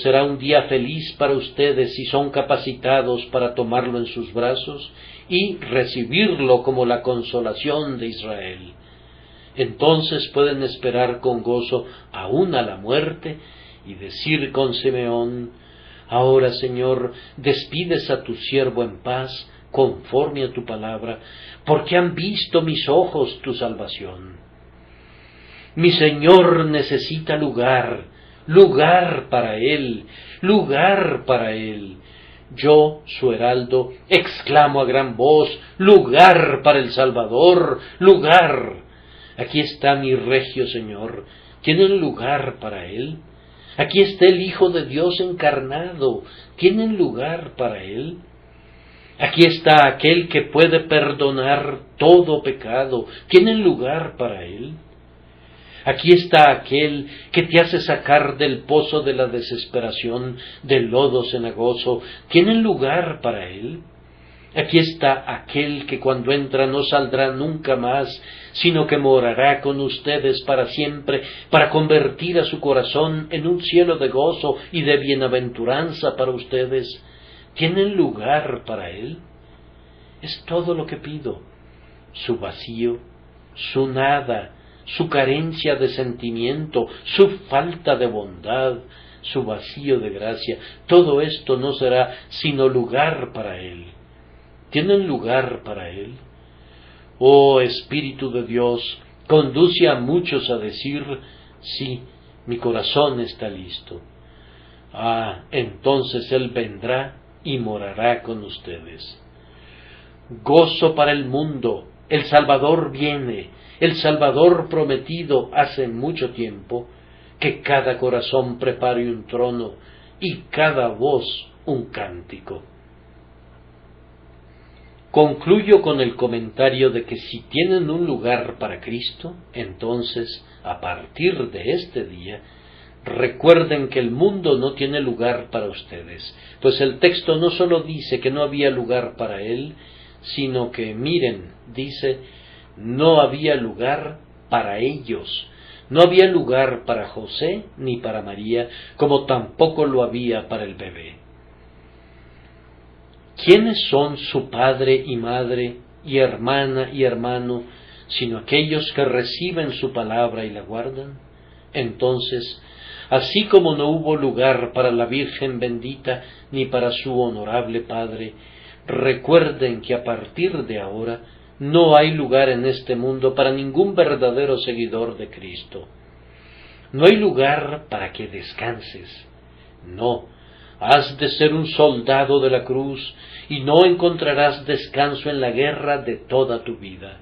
S1: Será un día feliz para ustedes si son capacitados para tomarlo en sus brazos y recibirlo como la consolación de Israel. Entonces pueden esperar con gozo aún a la muerte y decir con Simeón, ahora, Señor, despides a tu siervo en paz, conforme a tu palabra, porque han visto mis ojos tu salvación. Mi Señor necesita lugar para Él, lugar para Él. Yo, su heraldo, exclamo a gran voz, lugar para el Salvador, lugar. Aquí está mi regio Señor, ¿tienen lugar para Él? Aquí está el Hijo de Dios encarnado, ¿tienen lugar para Él? Aquí está aquel que puede perdonar todo pecado, ¿tienen lugar para Él? Aquí está aquel que te hace sacar del pozo de la desesperación, del lodo cenagoso, ¿tienen lugar para Él? Aquí está aquel que cuando entra no saldrá nunca más, sino que morará con ustedes para siempre, para convertir a su corazón en un cielo de gozo y de bienaventuranza para ustedes. ¿Tienen lugar para Él? Es todo lo que pido. Su vacío, su nada, su carencia de sentimiento, su falta de bondad, su vacío de gracia, todo esto no será sino lugar para Él. ¿Tienen lugar para Él? Oh Espíritu de Dios, conduce a muchos a decir, sí, mi corazón está listo. Ah, entonces Él vendrá y morará con ustedes. Gozo para el mundo, el Salvador viene, el Salvador prometido hace mucho tiempo, que cada corazón prepare un trono y cada voz un cántico. Concluyo con el comentario de que si tienen un lugar para Cristo, entonces, a partir de este día, recuerden que el mundo no tiene lugar para ustedes, pues el texto no solo dice que no había lugar para Él, sino que, miren, dice, no había lugar para ellos. No había lugar para José ni para María, como tampoco lo había para el bebé. ¿Quiénes son su padre y madre, y hermana y hermano, sino aquellos que reciben su palabra y la guardan? Entonces, así como no hubo lugar para la Virgen bendita ni para su honorable Padre, recuerden que a partir de ahora no hay lugar en este mundo para ningún verdadero seguidor de Cristo. No hay lugar para que descanses. No, has de ser un soldado de la cruz y no encontrarás descanso en la guerra de toda tu vida.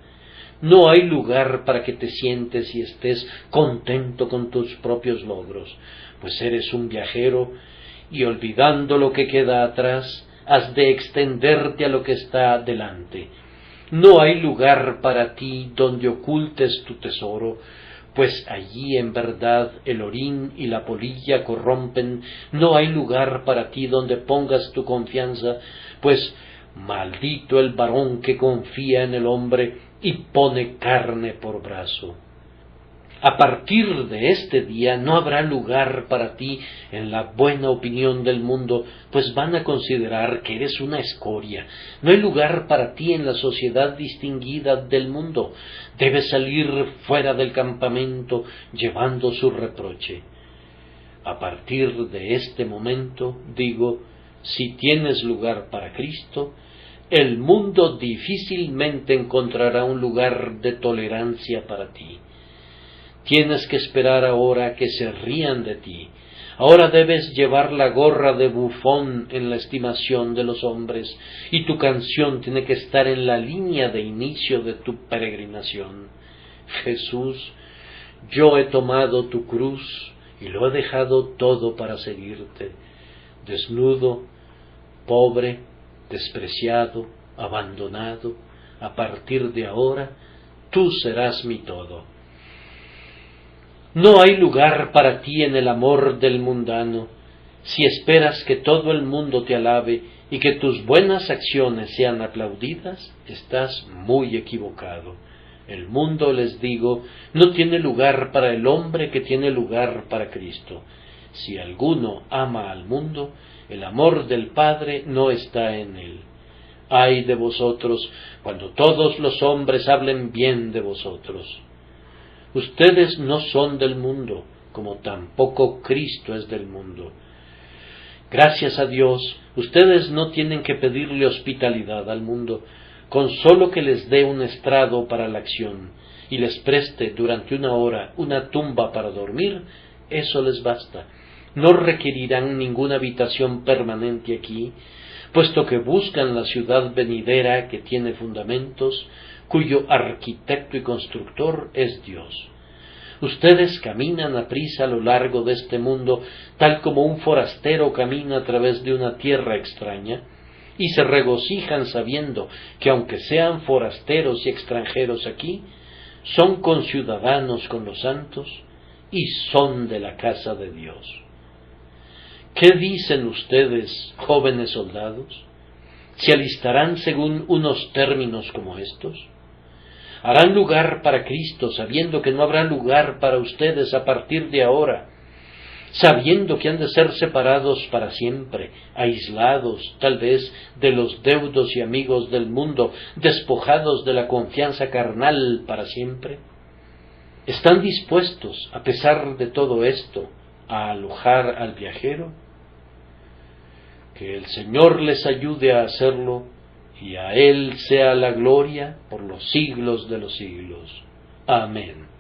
S1: No hay lugar para que te sientes y estés contento con tus propios logros, pues eres un viajero y olvidando lo que queda atrás, has de extenderte a lo que está delante. No hay lugar para ti donde ocultes tu tesoro, pues allí en verdad el orín y la polilla corrompen. No hay lugar para ti donde pongas tu confianza, pues maldito el varón que confía en el hombre y pone carne por brazo. A partir de este día no habrá lugar para ti en la buena opinión del mundo, pues van a considerar que eres una escoria. No hay lugar para ti en la sociedad distinguida del mundo. Debes salir fuera del campamento llevando su reproche. A partir de este momento, digo, si tienes lugar para Cristo, el mundo difícilmente encontrará un lugar de tolerancia para ti. Tienes que esperar ahora que se rían de ti. Ahora debes llevar la gorra de bufón en la estimación de los hombres, y tu canción tiene que estar en la línea de inicio de tu peregrinación. Jesús, yo he tomado tu cruz y lo he dejado todo para seguirte. Desnudo, pobre, despreciado, abandonado, a partir de ahora, tú serás mi todo. No hay lugar para ti en el amor del mundano. Si esperas que todo el mundo te alabe y que tus buenas acciones sean aplaudidas, estás muy equivocado. El mundo, les digo, no tiene lugar para el hombre que tiene lugar para Cristo. Si alguno ama al mundo, el amor del Padre no está en él. Ay de vosotros cuando todos los hombres hablen bien de vosotros. Ustedes no son del mundo, como tampoco Cristo es del mundo. Gracias a Dios, ustedes no tienen que pedirle hospitalidad al mundo, con solo que les dé un estrado para la acción, y les preste durante una hora una tumba para dormir, eso les basta. No requerirán ninguna habitación permanente aquí, puesto que buscan la ciudad venidera que tiene fundamentos, cuyo arquitecto y constructor es Dios. Ustedes caminan aprisa a lo largo de este mundo, tal como un forastero camina a través de una tierra extraña, y se regocijan sabiendo que aunque sean forasteros y extranjeros aquí, son conciudadanos con los santos y son de la casa de Dios. ¿Qué dicen ustedes, jóvenes soldados? ¿Se alistarán según unos términos como estos? Harán lugar para Cristo, sabiendo que no habrá lugar para ustedes a partir de ahora, sabiendo que han de ser separados para siempre, aislados, tal vez, de los deudos y amigos del mundo, despojados de la confianza carnal para siempre. ¿Están dispuestos, a pesar de todo esto, a alojar al viajero? Que el Señor les ayude a hacerlo, y a Él sea la gloria por los siglos de los siglos. Amén.